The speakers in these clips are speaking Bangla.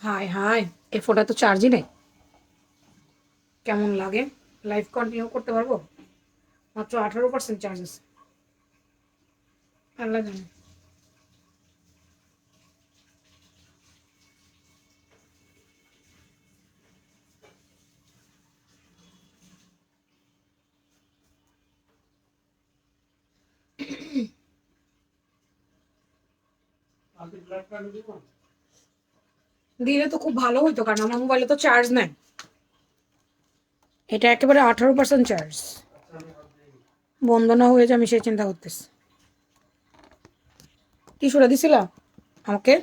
হাই হাই, এই ফোনটা তো চার্জই নেই। কেমন লাগে? লাইভ কন্টিনিউ করতে পারবো? মাত্র 18% চার্জ আছে। আল্লাহ জানে। দিলে তো খুব ভালো হইতো, কারণ আমার মোবাইলে তো চার্জ নেই। এটা একেবারে 18% চার্জ। বন্ধ না হয়ে যায় আমি সেই চিন্তা করতেছি। কি শুনে দিছিল আমাকে?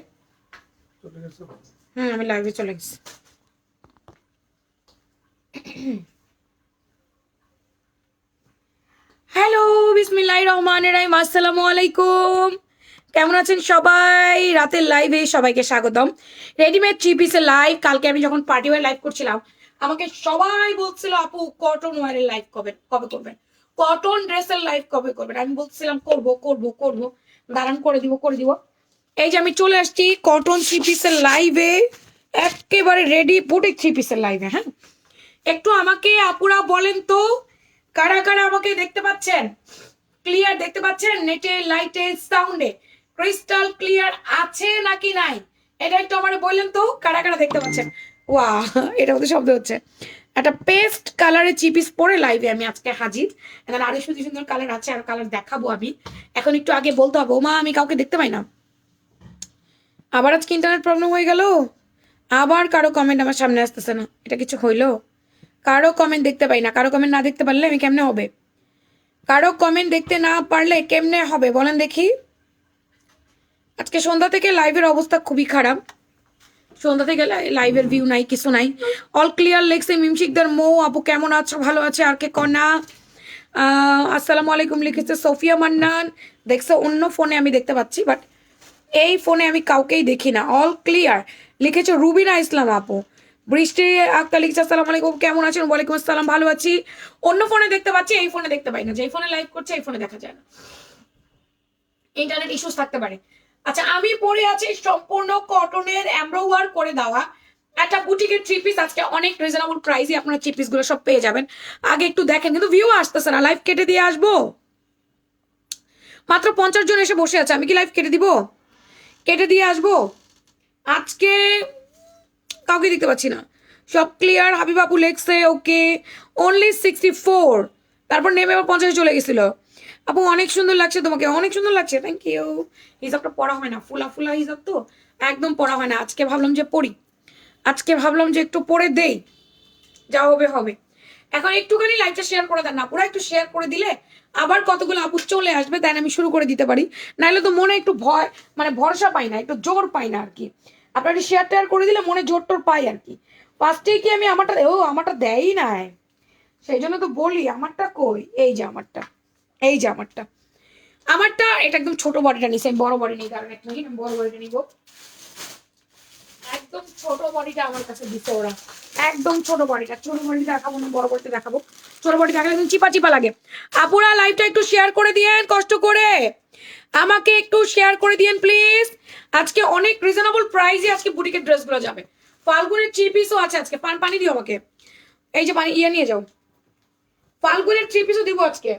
আমি লাইভে চলে গেছি। হ্যালো, বিসমিল্লাহির রহমানির রহিম, আসসালামু আলাইকুম। কেমন আছেন সবাই? রাতের লাইভে সবাইকে স্বাগতম। রেডিমেড থ্রি পিসের লাইভ। কালকে আমি যখন পার্টি ওয়ার লাইভ করছিলাম, আমাকে সবাই বলছিল আপু কটন ওয়ারের লাইভ কবে কবে করবেন, কটন ড্রেসের লাইভ কবে করবেন। আমি বলছিলাম করব করব করব, দাঁড়ান করে দিব করে দিব। এই যে আমি চলে আসছি কটন থ্রি পিসের লাইভে, একেবারে রেডি বুটিক থ্রি পিসের লাইভে। হ্যাঁ, একটু আমাকে আপুরা বলেন তো, কারা কারা আমাকে দেখতে পাচ্ছেন? ক্লিয়ার দেখতে পাচ্ছেন? নেটে, লাইটে, সাউন্ডে ক্রিস্টাল ক্লিয়ার আছে নাকি নাই? এটা একটু আমার বললেন তো, কারা কারা দেখতে পাচ্ছেন? ওয়া, এটা মধ্যে শব্দ হচ্ছে। একটা পেস্ট কালারের চিপিস পরে লাইভে আমি আজকে হাজির। এখানে আরো সুন্দর সুন্দর কালার আছে, আর কালার দেখাবো আমি। এখন একটু আগে বলতে হবে, ওমা আমি কাউকে দেখতে পাই না। আবার আজকে ইন্টারনেট প্রবলেম হয়ে গেল। আবার কারো কমেন্ট আমার সামনে আসতেছে না, এটা কিছু হইলো? কারো কমেন্ট দেখতে পাই না। কারো কমেন্ট না দেখতে পারলে আমি কেমনে হবে? কারো কমেন্ট দেখতে না পারলে কেমনে হবে বলেন দেখি? আজকে সন্ধ্যা থেকে লাইভের অবস্থা খুবই খারাপ। সন্ধ্যা থেকে লাইভের ভিউ নাই, কিছু নাই। অল ক্লিয়ার লেখছে মিমশিকদার মৌ। আপু কেমন আছো? ভালো আছে। আর কে কনা? আসসালামু আলাইকুম লিখেছে সোফিয়া মান্নান। দেখছো অন্য ফোনে আমি দেখতে পাচ্ছি, বাট এই ফোনে আমি কাউকেই দেখি না। অল ক্লিয়ার লিখেছে রুবিনা ইসলাম আপু। বৃষ্টি আক্তার লিখেছে আসসালামু আলাইকুম, কেমন আছেন? ওয়ালাইকুম আসসালাম, ভালো আছি। অন্য ফোনে দেখতে পাচ্ছি, এই ফোনে দেখতে পাই না। যে ফোনে লাইভ করছে এই ফোনে দেখা যায় না, ইন্টারনেট ইস্যুস থাকতে পারে। আচ্ছা, আমি পরে আছি সম্পূর্ণ কটনের এমব্রয়ডারি করে দেওয়া একটা বুটিকের থ্রি পিস। আজকে অনেক রিজনেবল প্রাইসে আপনারা থ্রি পিস গুলো সব পেয়ে যাবেন। আগে একটু দেখেন, কিন্তু ভিউ আসতেছে না। লাইভ কেটে দিয়ে আসবো? মাত্র 50 জন এসে বসে আছে, আমি কি লাইভ কেটে দিব? কেটে দিয়ে আসবো? আজকে কাউকে দেখতে পাচ্ছি না। সব ক্লিয়ার। হাবিব আপু লেখছে ওকে, অনলি 64। তারপর নেমে আবার 50 চলে গেছিল। আপু অনেক সুন্দর লাগছে তোমাকে, অনেক সুন্দর লাগছে, থ্যাংক ইউ। হিসাবটা পড়া হয় না, ফুলা ফুলা হিসাব তো একদম পড়া হয় না। আজকে ভাবলাম যে পড়ি, আজকে ভাবলাম যে একটু পড়ে দেই, যা হবে হবে। এখন একটুখানি লাইভটা শেয়ার করে দেন না, পুরো একটু শেয়ার করে দিলে আবার কতগুলো আপু চলে আসবে, তাই আমি শুরু করে দিতে পারি। নাহলে তো মনে একটু ভয়, মানে ভরসা পাই না, একটু জোর পাই না আর কি। আপনার শেয়ার টেয়ার করে দিলে মনে জোর টোর পাই আর কি। ফার্স্টে কি আমি আমারটা, ও আমারটা দেয়ই নাই, সেই জন্য তো বলি আমারটা কই। এই যে আমারটা, এই যে আমারটা, আমারটা এটা একদম ছোট বডিটা নিছে, আমি বড় বডি নেই। কারণ এক মিনিট, আমি বড় বডিটা নিবো। একদম ছোট বডিটা আমার কাছে দিচ্ছে ওরা, একদম ছোট বডিটা। ছোট বডি দেখাবো না, বড় বডিটা দেখাবো। ছোট বডি দেখালে একদম চিপা চিপা লাগে। আপুরা লাইভটা একটু শেয়ার করে দিয়েন, কষ্ট করে আমাকে একটু শেয়ার করে দিয়েন প্লিজ। আজকে অনেক রিজনেবল প্রাইসে আজকে বুটিকের ড্রেসগুলো যাবে। ফাল্গুনের থ্রি পিসও আছে আজকে। পানি দিও আমাকে, এই যে পানি ইয়ে নিয়ে যাও। ফাল্গুনের থ্রি পিসও দিব আজকে।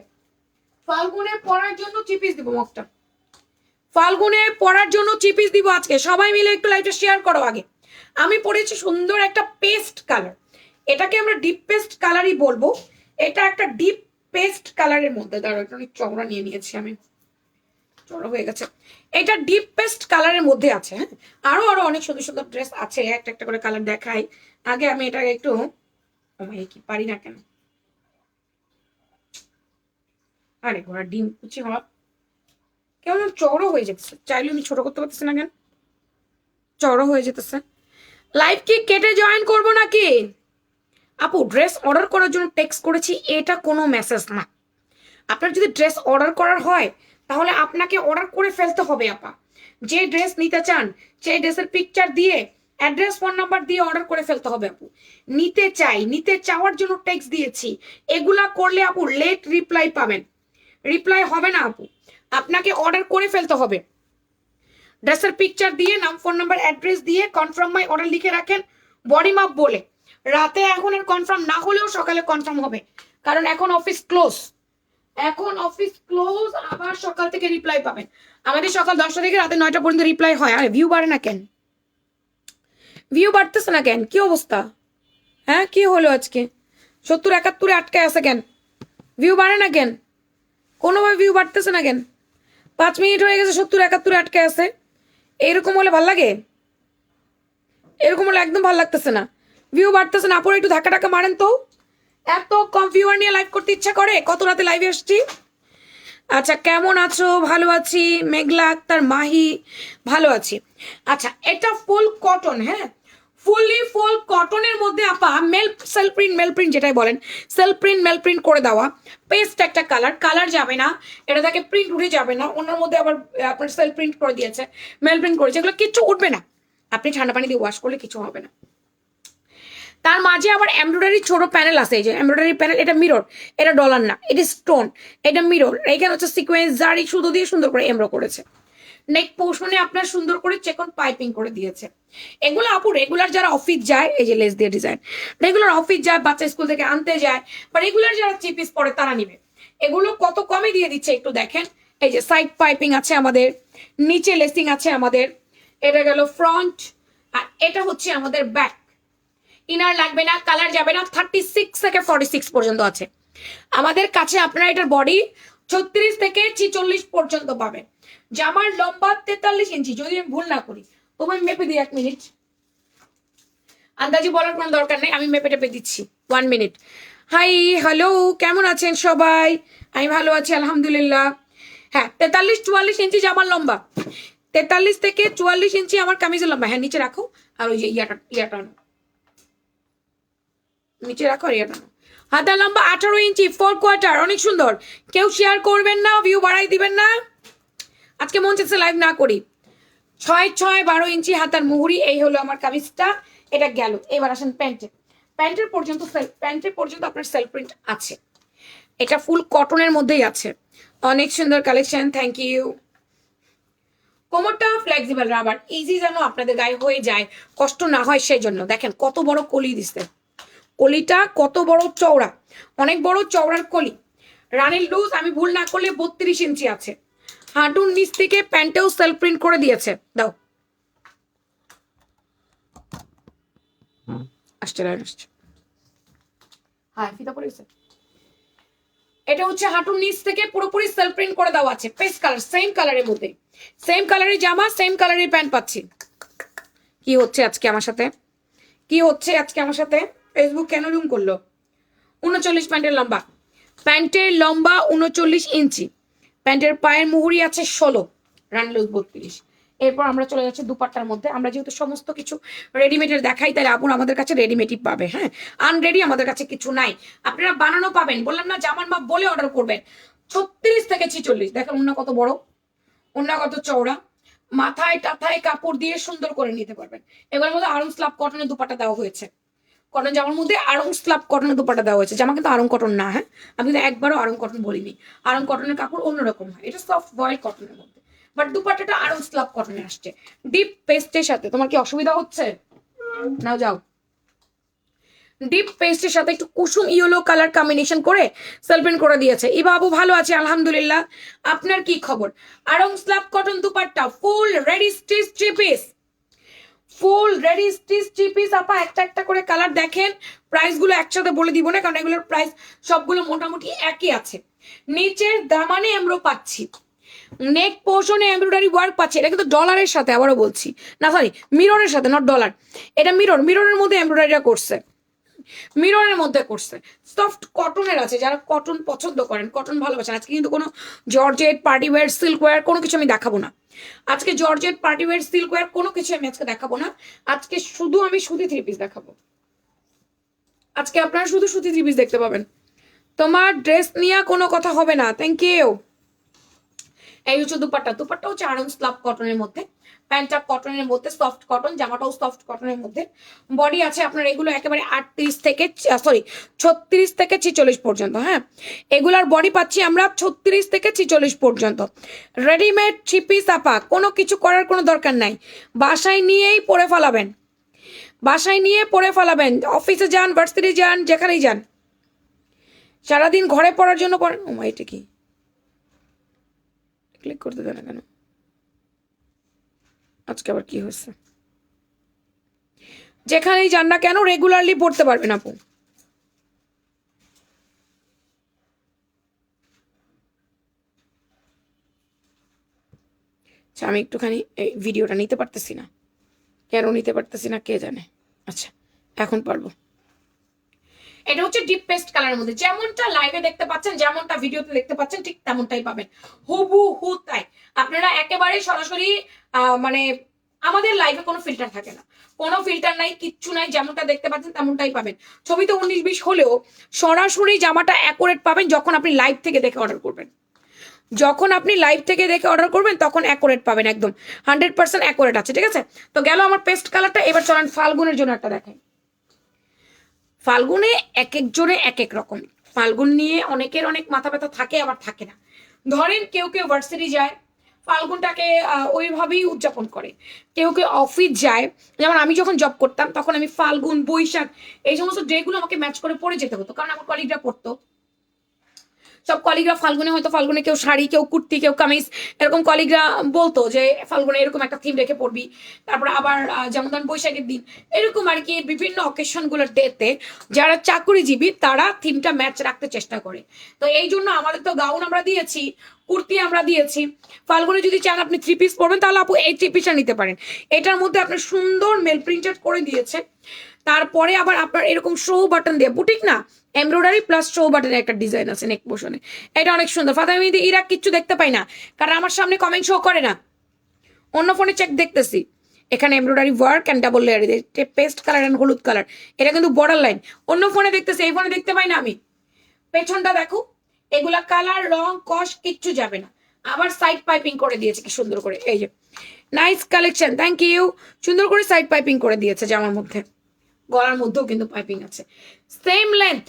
ফাল্গুনে পরার জন্য থ্রি পিস দিব মকটা। ফাল্গুনে পরার জন্য থ্রি পিস দিব আজকে। সবাই মিলে একটু লাইভটা শেয়ার করো আগে। আমি পরেছি সুন্দর একটা পেস্ট কালার, এটাকে আমরা ডিপ পেস্ট কালারই বলবো। এটা একটা ডিপ পেস্ট কালারের মধ্যে, দাঁড়াও একটু চওড়া নিয়ে নিয়েছি আমি, চওড়া হয়ে গেছে। এটা ডিপ পেস্ট কালারের মধ্যে আছে। হ্যাঁ, আরো আরো অনেক সুন্দর সুন্দর ড্রেস আছে, একটা একটা করে কালার দেখাই। আগে আমি এটাকে একটু, কি পারি না কেন, আরে ঘোড়া ডিম কুচি হওয়া, কেমন চওড়া হয়ে যেতেছে। চাইলে আমি ছোট করতে পারতেছি না কেন, চওড়া হয়ে যেতেছে। লাইভ কি কেটে জয়েন করবো নাকি? আপু ড্রেস অর্ডার করার জন্য টেক্সট করেছি, এটা কোনো মেসেজ না। আপনার যদি ড্রেস অর্ডার করার হয় তাহলে আপনাকে অর্ডার করে ফেলতে হবে আপা। যে ড্রেস নিতে চান সেই ড্রেসের পিকচার দিয়ে, অ্যাড্রেস, ফোন নাম্বার দিয়ে অর্ডার করে ফেলতে হবে আপু। নিতে চাই, নিতে চাওয়ার জন্য টেক্সট দিয়েছি। এগুলা করলে আপু লেট রিপ্লাই পাবেন, রিপ্লাই হবে না আপু। আপনাকে অর্ডার করে ফেলতে হবে। ড্রেসের পিকচার দিয়ে নাম, ফোন নাম্বার, অ্যাড্রেস দিয়ে কনফার্ম মাই অর্ডার লিখে রাখেন বডি মাপ বলে। রাতে এখন আর কনফার্ম না হলেও সকালে কনফার্ম হবে, কারণ এখন অফিস ক্লোজ। এখন অফিস ক্লোজ, আবার সকাল থেকে রিপ্লাই পাবেন। আমাদের সকাল 10টা থেকে রাতে 9টা পর্যন্ত রিপ্লাই হয়। আরে ভিউ বাড়ে না কেন? ভিউ বাড়তেছে না কেন? কি অবস্থা? হ্যাঁ, কি হলো আজকে? 70-71 আটকায় আছে কেন? ভিউ বাড়ে না কেন? কোনোভাবে ভিউ বাড়তেছে না কেন? 5 মিনিট হয়ে গেছে, 70-71 আটকায় আছে। এরকম হলে ভাল লাগে? এরকম হলে একদম ভাল লাগতেছে না। ভিউ বাড়তেছে না, পরে একটু ধাক্কা টাক্কা মারেন তো। এত কম ভিউয়ার নিয়ে লাইভ করতে ইচ্ছা করে? কত রাতে লাইভে আসছি। আচ্ছা, কেমন আছো? ভালো আছি। মেঘলা আক্তার মাহি, ভালো আছি। আচ্ছা, এটা ফুল কটন, হ্যাঁ, ফুল কটনের মধ্যে আপা সেলফ প্রিন্ট যেটাই বলেন, সেলফ প্রিন্ট করে দেওয়া পেস্ট একটা কালার যাবে না, এটা থেকে প্রিন্ট উঠে যাবে না। ওনার মধ্যে আবার আপনার সেলফ প্রিন্ট করে দিয়েছে, মেল প্রিন্ট করেছে, এগুলো কিচ্ছু উঠবে না। আপনি ঠান্ডা পানি দিয়ে ওয়াশ করলে কিছু হবে না। তার মাঝে আবার এমব্রয়ডারি ছোট প্যানেল আছে, এই যে এমব্রয়ডারি প্যানেল, এটা মিরর, এটা ডলার না, এটা স্টোন, এটা মিরর। এখানে হচ্ছে সিকোয়েন্স জারি সুতো দিয়ে সুন্দর করে এমব্রয় করেছে। নেক পোর্শনে আপনার সুন্দর করে চেকন পাইপিং করে দিয়েছে। এগুলো আপু রেগুলার যারা অফিস যায়, এই যে লেস দিয়ে ডিজাইন, রেগুলার অফিস যায়, বাচ্চা স্কুল থেকে আনতে যায়, বা রেগুলার যারা থ্রি পিস পরে তারা নিবে। এগুলো কত কমে দিয়ে দিচ্ছে একটু দেখেন। এই যে সাইড পাইপিং আছে আমাদের, নিচে লেসিং আছে আমাদের, এটা গেল ফ্রন্ট, আর এটা হচ্ছে আমাদের ব্যাক। ইনার লাগবে না, কালার যাবে না, 36 থেকে 46 পর্যন্ত আছে আমাদের কাছে। আপনারা এটার বডি 36 থেকে 46 পর্যন্ত পাবেন। জামার লম্বা 43 ইঞ্চি, যদি আমি ভুল না করি। তোমার মেপে দিই 1 মিনিট, আন্দাজি বলার কোনো দরকার নেই, আমি মেপে টেপে দিচ্ছি 1 মিনিট। হাই, হ্যালো, কেমন আছেন সবাই? আমি ভালো আছি আলহামদুলিল্লাহ। হ্যাঁ, 43-44 ইঞ্চি জামার লম্বা, 43 থেকে 44 ইঞ্চি আমার কামিজের লম্বা। হ্যাঁ, নিচে রাখো, আর ওই যে ইয়াটা নিচে রাখো, আর ইয়াটা হাতা লম্বা 18 ইঞ্চি, 4 কোয়ার্টার, অনেক সুন্দর। কেউ শেয়ার করবেন না, ভিউ বাড়াই দিবেন না, আজকে মন চাচ্ছে লাইভ না করি। 6-6-12 ইঞ্চি হাতার মুহুরি, এই হলো আমার কামিজটা। এটা গেল। এবার আসেন প্যান্টের পর্যন্ত আপনার সেলফ প্রিন্ট আছে। এটা ফুল কটনের মধ্যেই আছে, অনেক সুন্দর কালেকশন। Thank you. কোমরটা ফ্লেক্সিবল রাবার, ইজি যেন আপনাদের গায়ে হয়ে যায়, কষ্ট না হয় সেই জন্য। দেখেন কত বড় কলি দিচ্ছে, কলিটা কত বড় চওড়া, অনেক বড় চওড়ার কলি। রানের লুজ আমি ভুল না করলে 32 ইঞ্চি আছে। হাঁটুর নিচ থেকে প্যান্টেও সেলফ প্রিন্ট করে দিয়েছে। দাও, আসছে। হ্যাঁ, ফিতা পড়েছে। এটা হচ্ছে হাঁটুর নিচ থেকে পুরোপুরি সেলফ প্রিন্ট করে দেওয়া আছে, পেস্ট কালার, সেম কালারের মধ্যে, সেম কালারের জামা, সেম কালারের প্যান্ট পাচ্ছি। কি হচ্ছে আজকে আমার সাথে? ফেসবুক কেন রুম করলো? 39 প্যান্টের লম্বা 39 ইঞ্চি। প্যান্টের পায়ের মুহুরি আছে 16, রান লুজ 32। এরপর আমরা চলে যাচ্ছি দুপাট্টার মধ্যে। আমরা যেহেতু সমস্ত কিছু রেডিমেডের দেখাই, তাহলে আপন আমাদের কাছে রেডিমেডই পাবে। হ্যাঁ, আনরেডি আমাদের কাছে কিছু নাই, আপনারা বানানো পাবেন। বললাম না, জামার মাপ বলে অর্ডার করবেন। 36 থেকে 46। দেখেন ওন্না কত বড়, ওন্না কত চওড়া, মাথায় টাথায় কাপড় দিয়ে সুন্দর করে নিতে পারবেন। এগুলোর মধ্যে আরং স্লাব কটনের দুপাট্টা দেওয়া হয়েছে। কটন জামার মধ্যে আরং স্লাব কটনের দুপাট্টা দেওয়া হয়েছে। জামা কিন্তু আরং কটন না, হ্যাঁ, আমি কিন্তু একবারও আরং কটন বলিনি। আরং কটনের কাপড় অন্যরকম হয়, এটা সফট বয়েল কটনের মধ্যে, বাট দুপাট্টাটা আরং স্লাব কটনে আসছে ডিপ পেস্টের সাথে। তোমার কি অসুবিধা হচ্ছে? নাও যাও। ডিপ পেস্টের সাথে একটু কুসুম ইয়েলো কালার কম্বিনেশন করে সেলফেন করে দিয়েছে। ই বাবু ভালো আছে আলহামদুলিল্লাহ, আপনার কি খবর? Aarong slub cotton dupatta, full ready stitch three piece, full ready stitch three piece. আপা একটা একটা করে কালার দেখেন, প্রাইস গুলো একসাথে বলে দিব না, কারণ এগুলোর প্রাইস সবগুলো মোটামুটি একই আছে। নিচের দামানে আমরা পাচ্ছি, নেক পোর্শনে এমব্রয়ডারি ওয়ার্ক পাচ্ছি। এটা কিন্তু ডলারের সাথে, আবারও বলছি, না সরি, মিররের সাথে, নট ডলার। এটা মিররের মধ্যে এমব্রয়ডারিটা করছে, মিররের মধ্যে করছে। সফট কটনের আছে, যারা কটন পছন্দ করেন, কটন ভালোবাসেন। আজকে কিন্তু কোনো জর্জেট, পার্টিওয়্যার, সিল্কওয়্যার কোনো কিছু আমি দেখাবো না। আজকে জর্জেট, পার্টিওয়্যার, সিল্কওয়্যার কোনো কিছু আমি আজকে দেখাবো না। আজকে শুধু আমি সুতি থ্রি পিস দেখাবো। আজকে আপনারা শুধু সুতি থ্রি পিস দেখতে পাবেন। তোমার ড্রেস নিয়ে কোনো কথা হবে না। Thank you. এই হচ্ছে দুপাট্টা। দুপাট্টা হচ্ছে আড়ং স্লাব কটনের মধ্যে, প্যান্টটা কটনের মধ্যে, সফট কটন, জামাটাও সফট কটনের মধ্যে। বডি আছে আপনার এগুলো একেবারে 38 থেকে 36 থেকে 46 পর্যন্ত। হ্যাঁ, এগুলার বডি পাচ্ছি আমরা 36 থেকে 46 পর্যন্ত। রেডিমেড 3 পিস আপা, কোনো কিছু করার কোনো দরকার নাই, বাসায় নিয়েই পরে ফেলাবেন, বাসায় নিয়ে পরে ফেলাবেন। অফিসে যান, ভার্সিটি যান, যেখানেই যান, সারাদিন ঘরে পড়ার জন্য পড়েন। ও মা, এটা কি ক্লিক করতে দেয় না কেন আজকে, আবার কি হয়েছে? যেখানেই যান না কেন রেগুলারলি পড়তে পারবেন আপু। আচ্ছা, আমি একটুখানি এই ভিডিওটা নিতে পারতেছি না, কেন নিতে পারতেছি না কে জানে। আচ্ছা, এখন পারবো। এটা হচ্ছে ডিপ পেস্ট কালারের মধ্যে, যেমনটা লাইভে দেখতে পাচ্ছেন, যেমনটা ভিডিওতে দেখতে পাচ্ছেন, ঠিক তেমনটাই পাবেন, হুবহু তাই। আপনারা একেবারে সরাসরি মানে আমাদের লাইভে কোনো ফিল্টার থাকে না, কোনো ফিল্টার নাই, কিচ্ছু নাই, যেমনটা দেখতে পাচ্ছেন তেমনটাই পাবেন। ছবিতে 19-20 হলেও সরাসরি জামাটা অ্যাকুরেট পাবেন যখন আপনি লাইভ থেকে দেখে অর্ডার করবেন। যখন আপনি লাইভ থেকে দেখে অর্ডার করবেন তখন অ্যাকুরেট পাবেন, একদম 100% অ্যাকুরেট আছে। ঠিক আছে, তো গেল আমার পেস্ট কালারটা। এবার চলেন ফাল্গুনের জন্য একটা দেখাই। ফাল্গুনে এক একজনে এক এক রকম। ফাল্গুন নিয়ে অনেকের অনেক মাথা ব্যথা থাকে, আবার থাকে না। ধরেন কেউ কেউ ভার্সিটি যায়, ফাল্গুনটাকে ওইভাবেই উদযাপন করে। কেউ কেউ অফিস যায়, যেমন আমি যখন জব করতাম তখন আমি ফাল্গুন, বৈশাখ এই সমস্ত ডেগুলো আমাকে ম্যাচ করে পড়ে যেতে হতো, কারণ আমার কলিগরা পড়তো। সব কলিগরা ফাল্গুনে, হয়তো ফাল্গুনে কেউ শাড়ি, কেউ কুর্তি, কেউ কামিজ, এরকম কলিগরা বলতো যে ফাল্গুনে এরকম একটা থিম রেখে পড়বি। তারপর আবার যেমন ধরেন বৈশাখের দিন, এরকম আর কি বিভিন্ন অকেশনগুলোর ডেতে যারা চাকরিজীবী তারা থিমটা ম্যাচ রাখতে চেষ্টা করে। তো এই জন্য আমাদের তো গাউন আমরা দিয়েছি, কুর্তি আমরা দিয়েছি। ফাল্গুনে যদি চান আপনি 3 পিস পরবেন, তাহলে আপু এই 3 পিসটা নিতে পারেন। এটার মধ্যে আপনার সুন্দর মেল প্রিন্টেড করে দিয়েছে। তারপরে আবার আপনার এরকম শো বাটন দিয়ে, বুটিক না, এমব্রয়ডারি প্লাস শো বাটনের একটা ডিজাইন আছে নেক পোর্শনে, এটা অনেক সুন্দর। ফাতেমা ইরা কিচ্ছু দেখতে পাই না, কারণ আমার সামনে কমেন্ট শো করে না, অন্য ফোনে চেক দেখতেছি। এখানে embroidery work and double layer, paste colour and হলুদ কালার, এটা কিন্তু বর্ডার লাইন। অন্য ফোনে দেখতেছি, এই ফোনে দেখতে পাই না আমি। পেছনটা দেখো, এগুলা কালার রং কস কিচ্ছু যাবে না। আবার সাইড পাইপিং করে দিয়েছে কি সুন্দর করে, এই যে নাইস কালেকশন, থ্যাংক ইউ। সুন্দর করে সাইড পাইপিং করে দিয়েছে জামার মধ্যে, গলার মধ্যেও কিন্তু পাইপিং আছে। সেম লেন্থ,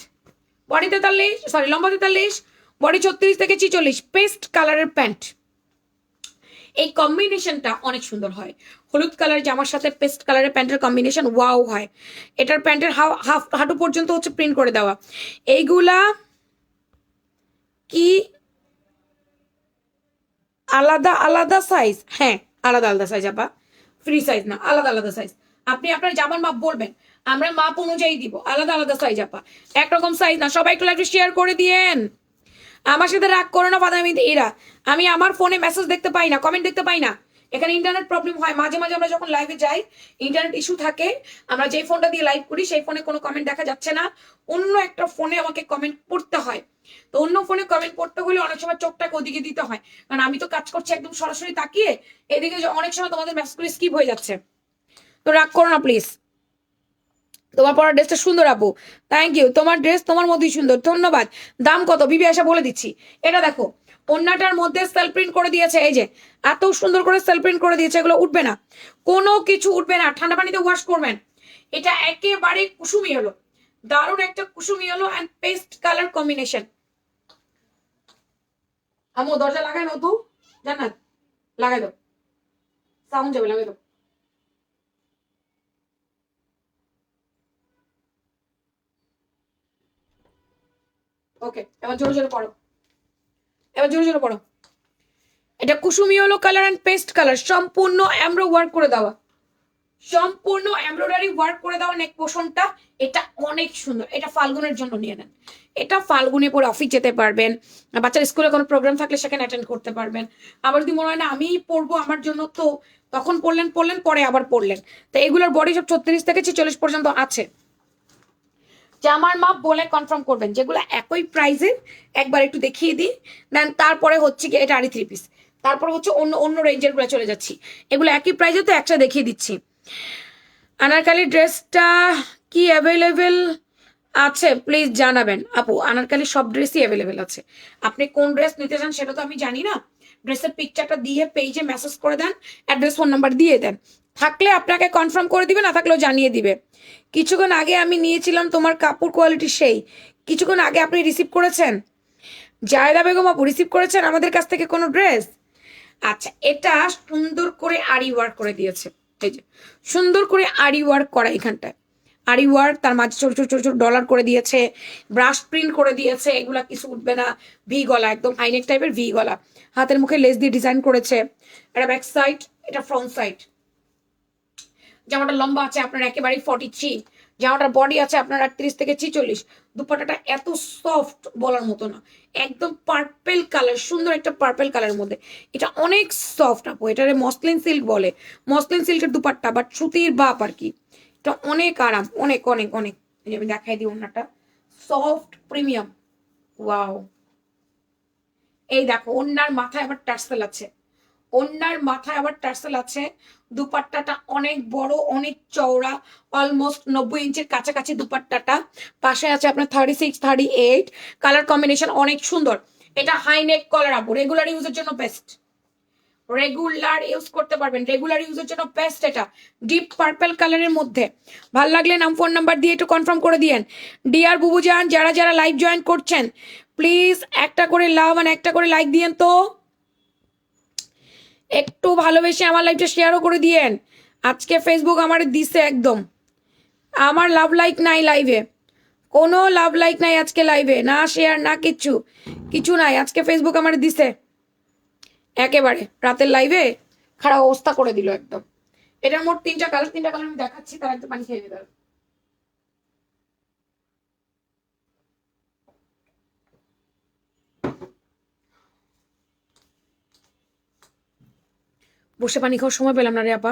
বডি 43, সরি লম্বা 43, বডি 36 থেকে 46, পেস্ট কালারের প্যান্ট। এই কম্বিনেশনটা অনেক সুন্দর হয়, হলুদ কালার জামার সাথে পেস্ট কালারের প্যান্টের কম্বিনেশন ওয়াও হয়। এটার প্যান্টের হাঁটু পর্যন্ত হচ্ছে প্রিন্ট করে দেওয়া। এইগুলা কি আলাদা আলাদা সাইজ? হ্যাঁ, আলাদা আলাদা সাইজ আপা, ফ্রি সাইজ না, আলাদা আলাদা সাইজ। আপনি আপনার জামার মাপ বলবেন, আমরা মাপ অনুযায়ী দিব। আলাদা আলাদা সাইজ আপা, একরকম সাইজ না। সবাই একটু লাইভে শেয়ার করে দিয়েন। আমার সাথে রাগ করো না ফাতেমা ইরা, আমি আমার ফোনে মেসেজ দেখতে পাই না, কমেন্ট দেখতে পাই না। এখানে ইন্টারনেট প্রবলেম হয় মাঝে মাঝে, আমরা যখন লাইভে যাই ইন্টারনেট ইস্যু থাকে। আমরা যে ফোনটা দিয়ে লাইভ করি সেই ফোনে কোনো কমেন্ট দেখা যাচ্ছে না, অন্য একটা ফোনে আমাকে কমেন্ট পড়তে হয়। তো অন্য ফোনে কমেন্ট পড়তে হলে অনেক সময় চোখটাকে ওদিকে দিতে হয়, কারণ আমি তো কাজ করছি একদম সরাসরি তাকিয়ে, এদিকে অনেক সময় তোমাদের মেসেজগুলো স্কিপ হয়ে যাচ্ছে। তো রাগ করো না প্লিজ। তোমার পরার ড্রেসটা সুন্দর আপু, থ্যাংক ইউ। তোমার ড্রেস তোমার মধ্যেই সুন্দর, ধন্যবাদ। দাম কত বিবি আসা বলে দিচ্ছি। এটা দেখো, ওন্নাটার মধ্যে সেল প্রিন্ট করে দিয়েছে, এই যে এত সুন্দর করে সেল প্রিন্ট করে দিয়েছে, এগুলো উঠবে না, কোনো কিছু উঠবে না, ঠান্ডা পানিতে ওয়াশ করবেন। এটা একেবারে কুসুমি হলো, দারুণ একটা কুসুমি হলো অ্যান্ড পেস্ট কালার কম্বিনেশন। আমু দরজা লাগাই নাও তো, জান্নাত লাগাই দাও, সাউন্ড যাবে, লাগাই দাও। ওকে, এবার জোরে জোরে পড়ো, এবার জোরে জোরে পড়ো। এটা কুসুমি হলো কালার অ্যান্ড পেস্ট কালার, সম্পূর্ণ এমব্রো ওয়ার্ক করে দেওয়া, সম্পূর্ণ এমব্রয়ডারি ওয়ার্ক করে দেওয়া নেক পোর্শনটা। এটা অনেক সুন্দর, এটা ফাল্গুনের জন্য নিয়ে নেন। এটা ফাল্গুনে পরে অফিস যেতে পারবেন, বাচ্চার স্কুলে কোনো প্রোগ্রাম থাকলে সেখানে অ্যাটেন্ড করতে পারবেন। আবার যদি মনে হয় না আমি পড়বো আমার জন্য, তো তখন পড়লেন পড়লেন, পরে আবার পড়লেন। তো এগুলোর বডি সব 36 থেকে 46 পর্যন্ত আছে। জামার মাপ বলে কনফার্ম করবেন, যেগুলো একই প্রাইসের একবার একটু দেখিয়ে দিই, দেন তারপরে হচ্ছে কি এটা আরই 3 পিস, তারপরে হচ্ছে অন্য অন্য রেঞ্জের গুলো চলে যাচ্ছি। এগুলো একই প্রাইসে, তো একটা দেখিয়ে দিচ্ছি। আনারকালি ড্রেসটা কি অ্যাভেলেবেল আছে প্লিজ জানাবেন আপু। আনারকালি সব ড্রেসই অ্যাভেলেবেল আছে। আপনি কোন ড্রেস নিতে চান সেটা তো আমি জানি না। ড্রেসের পিকচারটা দিয়ে পেজে মেসেজ করে দেন, অ্যাড্রেস ফোন নাম্বার দিয়ে দেন। থাকলে আপনাকে কনফার্ম করে দিবে, না থাকলেও জানিয়ে দিবে। কিছুক্ষণ আগে আমি নিয়েছিলাম, তোমার কাপড় কোয়ালিটি সেই। কিছুক্ষণ আগে আপনি রিসিভ করেছেন জায়দা বেগম আপু, রিসিভ করেছেন আমাদের কাছ থেকে কোনো ড্রেস? আচ্ছা, এটা সুন্দর করে আরি ওয়ার্ক করে দিয়েছে। এই যে সুন্দর করে আরি ওয়ার্ক করা, এখানটায় আরি ওয়ার্ক, তার মাঝে ছোট ছোট ছোট ছোট ডলার করে দিয়েছে, ব্রাশ প্রিন্ট করে দিয়েছে। এগুলা কিছু উঠবে না। ভি গলা, একদম হাইনেক টাইপের ভি গলা, হাতের মুখে লেস দিয়ে ডিজাইন করেছে। এটা ব্যাক সাইড, এটা ফ্রন্ট সাইড। জামাটা লম্বা আছে আপনার একেবারেই 43। জামাটার বডি আছে আপনার 38 থেকে 46। দুপাট্টাটা এত সফট বলার মতো না, একদম পার্পেল কালার, সুন্দর একটা পার্পেল কালারের মধ্যে। এটা অনেক সফট আপু, এটারে মসলিন সিল্ক বলে। মসলিন সিল্কের দুপাট্টা, বাট সুতির বাপ আর কি। এটা অনেক আরাম, অনেক অনেক অনেক। এই যে আমি দেখাই দিই ওনাটা, সফট প্রিমিয়াম। ওয়াও, এই দেখো ওনার মাথায় আবার টার্সেল আছে। ওনার মাথায় আবার টার্সেল আছে। দুপাট্টাটা অনেক বড়, অনেক চওড়া, অলমোস্ট 90 ইঞ্চির কাছাকাছি দুপাট্টাটা। পাশে আছে আপনার 36, 38। কালার কম্বিনেশন অনেক সুন্দর। এটা হাই নেক কলার আপু, রেগুলার ইউজের জন্য বেস্ট। রেগুলার ইউজ করতে পারবেন, রেগুলার ইউজের জন্য বেস্ট। এটা ডিপ পার্পল কালারের মধ্যে। ভাল লাগলে নাম ফোন নাম্বার দিয়ে একটু কনফার্ম করে দিয়েন। ডিয়ার বুবুজান, যারা যারা লাইভ জয়েন করছেন প্লিজ একটা করে লাভ আর একটা করে লাইক দিয়েন তো। একটু ভালোবেসে আমার লাইভটা শেয়ারও করে দিয়েন। আজকে ফেসবুক আমার দিছে একদম, আমার লাভ লাইক নাই লাইভে, কোনো লাভ লাইক নাই আজকে লাইভে, না শেয়ার না কিচ্ছু, কিছু নাই আজকে। ফেসবুক আমার দিছে একেবারে রাতের লাইভে খারাপ অবস্থা করে দিল একদম। এটার মোট 3টা কালার, 3টা কালার আমি দেখাচ্ছি, তার একটা পানি খেয়ে নিতে। বসে পানি খাওয়ার সময় পেলাম না রে আপা,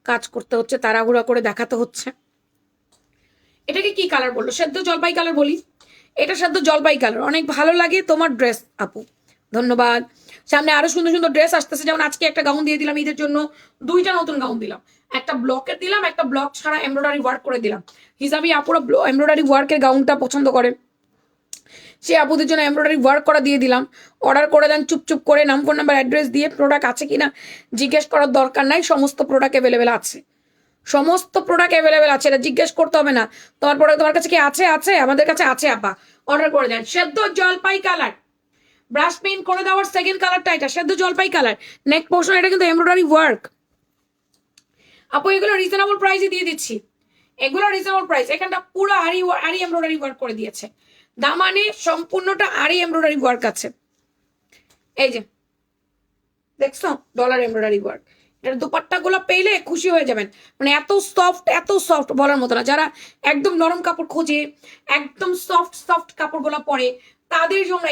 কাজ করতে হচ্ছে, তাড়াহুড়া করে দেখাতে হচ্ছে। এটাকে কি কালার বললো? সেদ্ধ জলপাই কালার বলি। এটা সেদ্ধ জলপাই কালার, অনেক ভালো লাগে তোমার ড্রেস আপু, ধন্যবাদ। সামনে আরো সুন্দর সুন্দর ড্রেস আসতেছে, যেমন আজকে একটা গাউন দিয়ে দিলাম ঈদের জন্য, 2টা নতুন গাউন দিলাম। একটা ব্লকের দিলাম, একটা ব্লক ছাড়া এমব্রয়ডারি ওয়ার্ক করে দিলাম। হিসাবে আপুরা এমব্রয়ডারি ওয়ার্কের গাউনটা পছন্দ করে, সে আপুদের জন্য এমব্রয়ডারি ওয়ার্ক করা দিয়ে দিলাম। অর্ডার করে দেন চুপচুপ করে, নাম ফোন নাম্বার অ্যাড্রেস দিয়ে। প্রোডাক্ট আছে কিনা জিজ্ঞেস করার দরকার নাই, সমস্ত প্রোডাক্ট অ্যাভেলেবেল আছে, সমস্ত প্রোডাক্ট অ্যাভেলেবেল আছে, এটা জিজ্ঞেস করতে হবে না। তোমার প্রোডাক্ট তোমার কাছে কি আছে? আছে, আমাদের কাছে আছে আপা। অর্ডার করে দেন। সেদ্ধ জলপাই কালার, ব্রাশ পেইন্ট করে দেওয়ার সেকেন্ড কালারটা এটা, সেদ্ধ জলপাই কালার। নেক পোর্শন এটা কিন্তু এমব্রয়ডারি ওয়ার্ক আপু। এগুলো রিজনেবল প্রাইসে দিয়ে দিচ্ছি, এগুলো রিজনেবল প্রাইস। এখানটা পুরো আরি আরি এমব্রয়ডারি ওয়ার্ক করে দিয়েছে, দামানে সম্পূর্ণটা আরি এমব্রয়ডারি ওয়ার্ক আছে। এই যে দেখছো ডলার এমব্রয়ডারি ওয়ার্ক। এটার দুপাট্টা গুলো পেলে খুশি হয়ে যাবেন, মানে এত সফট, এত সফট বলার মতো না। যারা একদম নরম কাপড় খোঁজে, একদম সফট সফট কাপড় গুলা পরে, তাদের জন্য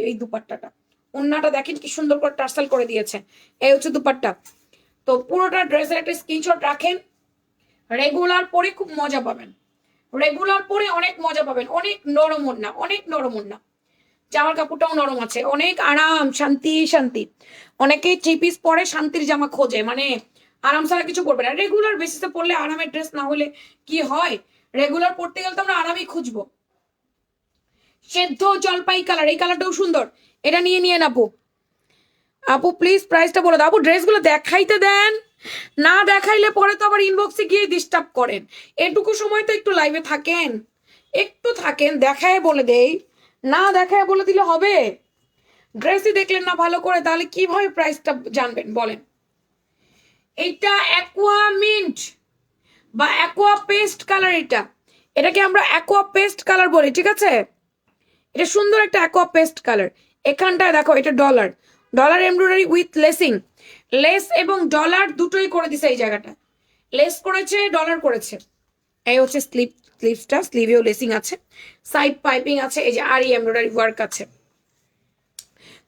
এই দুপাট্টাটা। ওন্নাটা দেখেন কি সুন্দর করে টার্সেল করে দিয়েছে। এই হচ্ছে দুপাট্টা। তো পুরোটা ড্রেসের একটা স্ক্রিনশট রাখেন। রেগুলার পরে খুব মজা পাবেন, রেগুলার পরে অনেক মজা পাবেন। অনেক নরম ওন্না, অনেক নরম ওন্না। জামার কাপড়টাও নরম আছে, অনেক আরাম, শান্তি শান্তি। অনেকেই থ্রি পিস পরে শান্তির জামা খোঁজে, মানে আরাম ছাড়া কিছু পরবে না। রেগুলার বেসিসে পরলে আরামের ড্রেস না হলে কি হয়? রেগুলার পরতে গেলে তো আমরা আরামই খুঁজবো। সেদ্ধ জলপাই কালার, এই কালারটাও সুন্দর, এটা নিয়ে নিয়ে আপু। আপু প্লিজ প্রাইসটা বলে দাও। আপু ড্রেসগুলো দেখাইতে দেন, না দেখাইলে পরে তো আবার ইনবক্সে গিয়ে ডিস্টার্ব করেন। এটুকু সময় তো একটু লাইভে থাকেন, একটু থাকেন, দেখায় বলে দেই। না দেখায় বলে দিলে হবে? ড্রেসই দেখলেন না ভালো করে, তাহলে কিভাবে প্রাইসটা জানবেন বলেন? এটা অ্যাকোয়া মিন্ট বা অ্যাকোয়া পেস্ট কালার, এটাকে আমরা অ্যাকোয়া পেস্ট কালার বলি, ঠিক আছে? এটা সুন্দর একটা অ্যাকোয়া পেস্ট কালার। এখানটায় দেখো এটা dollar, dollar embroidery with লেসিং, less এবং ডলার দুটোই করে দিছে। এই জায়গাটা লেস করেছে, ডলার করেছে। এই হচ্ছে স্লিভসটা, স্লিভেও লেসিং আছে, সাইড পাইপিং আছে, এই যে আরি এমব্রয়ডারি ওয়ার্ক আছে।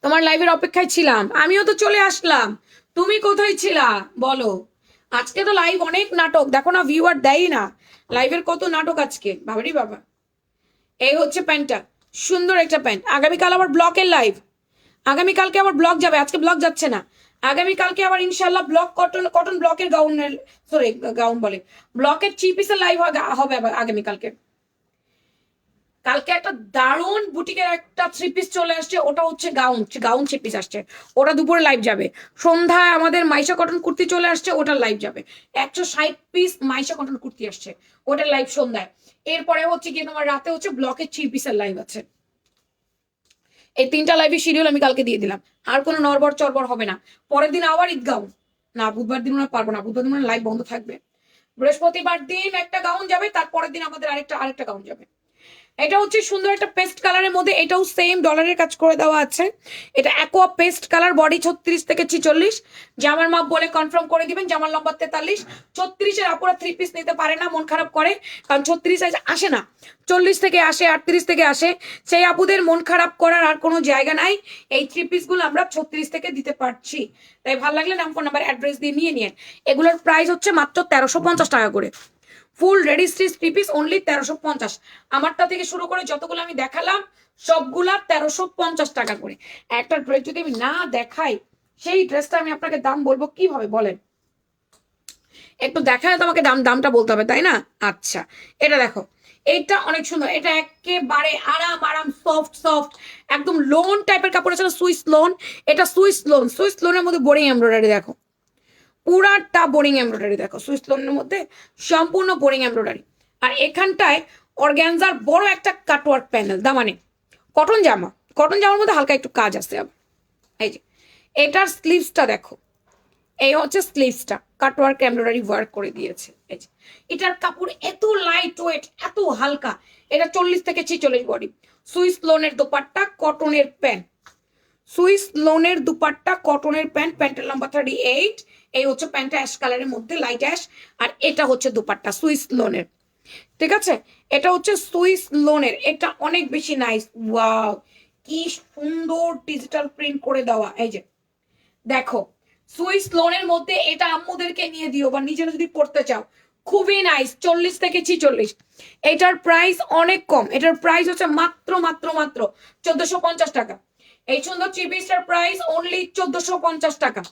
তোমার লাইভের অপেক্ষায় ছিলাম, আমিও তো চলে আসলাম। তুমি কোথায় ছিলা বলো? আজকে তো লাইভ অনেক নাটক, দেখো না ভিউয়ার দেয় না। লাইভের কত নাটক আজকে, বাবারি বাবা। এই হচ্ছে প্যান্টটা, সুন্দর একটা প্যান্ট। আগামীকাল আবার ব্লকের লাইভ, আগামীকালকে আবার ব্লক যাবে, আজকে ব্লক যাচ্ছে না। আগামীকালকে আবার ইনশাল্লাহ ব্লক কটন, কটন ব্লকের গাউনের, সরি গাউন বলে, ব্লকের থ্রি পিসের লাইভ হবে আবার আগামীকালকে। কালকে একটা দারুণ বুটিকের একটা থ্রি পিস চলে আসছে, ওটা হচ্ছে গাউন গাউন থ্রি পিস আসছে, ওটা দুপুরে লাইভ যাবে। সন্ধ্যায় আমাদের মাইশা কটন কুর্তি চলে আসছে, ওটার লাইভ যাবে। 160 পিস মাইশা কটন কুর্তি আসছে, ওটার লাইভ সন্ধ্যায়। এরপরে হচ্ছে গিয়ে তোমার রাতে হচ্ছে ব্লকের থ্রি পিসের লাইভ আছে। এই 3টা লাইভের শিডিউল আমি কালকে দিয়ে দিলাম, আর কোনো নড়বড় চড়বড় হবে না। পরের দিন আবার ঈদ গাউন, না বুধবার দিন ওরা পারবো না, বুধবার দিন লাইভ বন্ধ থাকবে। বৃহস্পতিবার দিন একটা গাউন যাবে, তারপরের দিন আমাদের আরেকটা গাউন যাবে। এটা হচ্ছে সুন্দর একটা পেস্ট কালারের মধ্যে, এটাও সেম ডলারের কাজ করে দেওয়া আছে। এটা অ্যাকোয়া পেস্ট কালার, বডি 36 থেকে 46। জামার মাপ বলে কনফার্ম করে দিবেন, জামার লম্বা 43। 36-এর আপুরা থ্রি পিস নিতে পারে না, মন খারাপ করে, কারণ 36 সাইজ আসে না, 40 থেকে আসে, 38 থেকে আসে। সেই আপুদের মন খারাপ করার আর কোনো জায়গা নাই, এই থ্রি পিসগুলো আমরা 36 থেকে দিতে পারছি। তাই ভালো লাগলে ফোন নাম্বার অ্যাড্রেস দিয়ে নিয়ে নিন। এগুলোর প্রাইস হচ্ছে মাত্র 1350 টাকা করে। ফুল ready stitch three piece only 1350। আমারটা থেকে শুরু করে যতগুলো আমি দেখালাম সবগুলা 1350 টাকা করে। একটা ড্রেস যদি আমি না দেখাই, সেই ড্রেসটা আমি আপনাকে দাম বলবো কিভাবে বলেন? একটু দেখায় তো আমাকে দামটা বলতে হবে, তাই না? আচ্ছা, এটা দেখো, এটা অনেক সুন্দর, এটা একেবারে আরাম সফট সফট একদম লোন টাইপের কাপড় আছে, সুইস লোন। এটা সুইস লোনের মধ্যে বোরিং এমব্রয়ডারি দেখো, পুরাটা বোরিং এমব্রয়ডারি দেখো, সুইস লোনের মধ্যে সম্পূর্ণ বোরিং এমব্রয়ডারি। আর এখানটায় অর্গ্যানজার বড় একটা কাটওয়ার্ক প্যানেল, দামানে কটন জামার মধ্যে হালকা একটু কাজ আছে আবার। এই যে এটার স্লিভসটা দেখো, এই হচ্ছে স্লিভসটা, কাটওয়ার্ক এমব্রয়ডারি ওয়ার্ক করে দিয়েছে। এই যে এটার কাপড় এত লাইট ওয়েট, এত হালকা। এটা 40 থেকে 46 বডি। সুইস লোনের দোপাট্টা, কটনের প্যান্ট, সুইস লোনের দুপাট্টা, কটনের প্যান্ট, প্যান্টের লম্বা 38। এই হচ্ছে প্যান্টটা অ্যাশ কালারের মধ্যে, লাইট অ্যাশ। আর এটা হচ্ছে দুপাট্টা সুইস লোনের, ঠিক আছে? এটা হচ্ছে সুইস লোনের, এটা অনেক বেশি নাইস। ওয়াও, কি সুন্দর ডিজিটাল প্রিন্ট করে দেওয়া। এই যে দেখো, সুইস লোনের মধ্যে এটা আম্মুদেরকে নিয়ে দিও, বা নিজেরা যদি পড়তে চাও, খুবই নাইস। 40 থেকে 46। এটার প্রাইস অনেক কম, এটার প্রাইস হচ্ছে মাত্র 1450 টাকা। এই সুন্দর থ্রি পিসটার প্রাইস অনলি 1450 টাকা,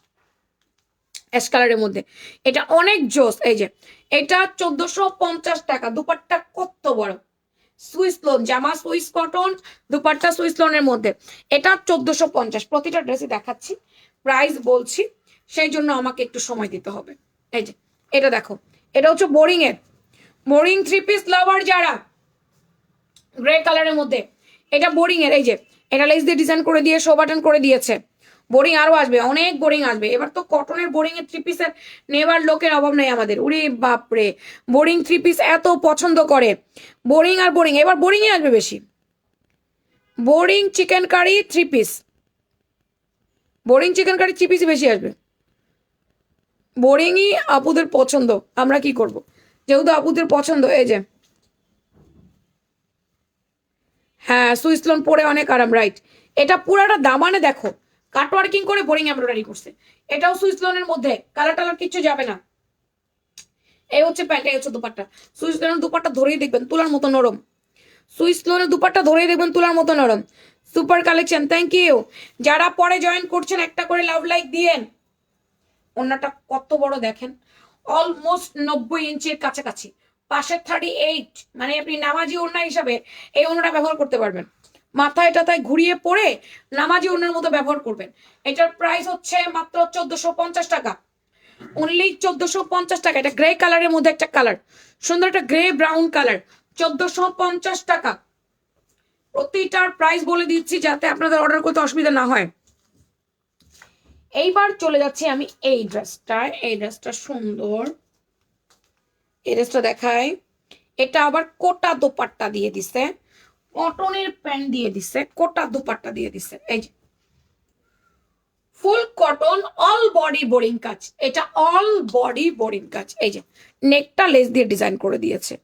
অ্যাশ কালারের মধ্যে। এটা অনেক জোস। এই যে এটা 1450 টাকা। দুপাট্টা কত বড়, সুইস লোন, জামা সুইস কটন, দুপাট্টা সুইস লোনের মধ্যে। এটা 1450। প্রতিটা ড্রেসে দেখাচ্ছি, প্রাইস বলছি, সেই জন্য আমাকে একটু সময় দিতে হবে। এই যে এটা দেখো, এটা হচ্ছে বোরিং থ্রি পিস লাভার যারা, গ্রে কালারের মধ্যে, এটা বোরিং এর। এই যে এটা লেস দিয়ে ডিজাইন করে দিয়ে শো বাটন করে দিয়েছে। বোরিং আরো আসবে, অনেক বোরিং আসবে এবার। তো কটনের বোরিং এর থ্রি পিসের নেবার লোকের অভাব নেই আমাদের। উরে বাপরে, বোরিং থ্রি পিস এত পছন্দ করে, বোরিং আর বোরিং। এবার বোরিং এ আসবে বেশি, boring chikankari three piece, boring chikankari three piece বেশি আসবে। বোরিংই আপুদের পছন্দ, আমরা কি করব, যেহেতু আপুদের পছন্দ। এই যে হ্যাঁ, সুইস লোন পরে অনেক আরাম, রাইট। এটা পুরাটা দামানে দেখো, কাটওয়ার্কিং করে বোরিং এমব্রয়ডারি করছে। এটাও সুইস লোনের মধ্যে, কালার টালার কিচ্ছু যাবে না। এই হচ্ছে প্যান্ট, এই হচ্ছে দুপাট্টা। সুইস লোনের দুপাট্টা ধরেই দেখবেন তুলার মতো নরম, সুইস লোনের দুপাট্টা ধরেই দেখবেন তুলার মতো নরম। Super collection, thank you. যারা পরে জয়েন করছেন একটা করে লাভ লাইক দিয়েন। ওনাটা কত বড় দেখেন, অলমোস্ট 90 ইঞ্চির কাছাকাছি, পাশে 38। মানে আপনি নামাজি ওড়না হিসাবে এই ওড়নাটা ব্যবহার করতে পারবেন, মাথায় টাথায় ঘুরিয়ে পরে নামাজি ওড়নার মতো ব্যবহার করবেন। এটার প্রাইস হচ্ছে মাত্র 1450 টাকা, অনলি 1450 টাকা। এটা গ্রে কালারের মধ্যে একটা কালার, সুন্দর একটা গ্রে ব্রাউন কালার, 1450 টাকা। প্রতিটার প্রাইস বলে দিচ্ছি যাতে আপনাদের অর্ডার করতে অসুবিধা না হয়। এইবার চলে যাচ্ছি আমি এই ড্রেসটায়, এই ড্রেসটা সুন্দর, এই ড্রেসটা দেখাই। এটা আবার কোটা দোপাট্টা দিয়ে দিছে, কটনের প্যান্ট দিয়ে দিছে, কোটা দোপাট্টা দিয়ে দিছে। এই যে ফুল কটন, অল বডি বোরিং কাজ, এটা অল বডি বোরিং কাজ। এই যে নেকটা লেস দিয়ে ডিজাইন করে দিয়েছে,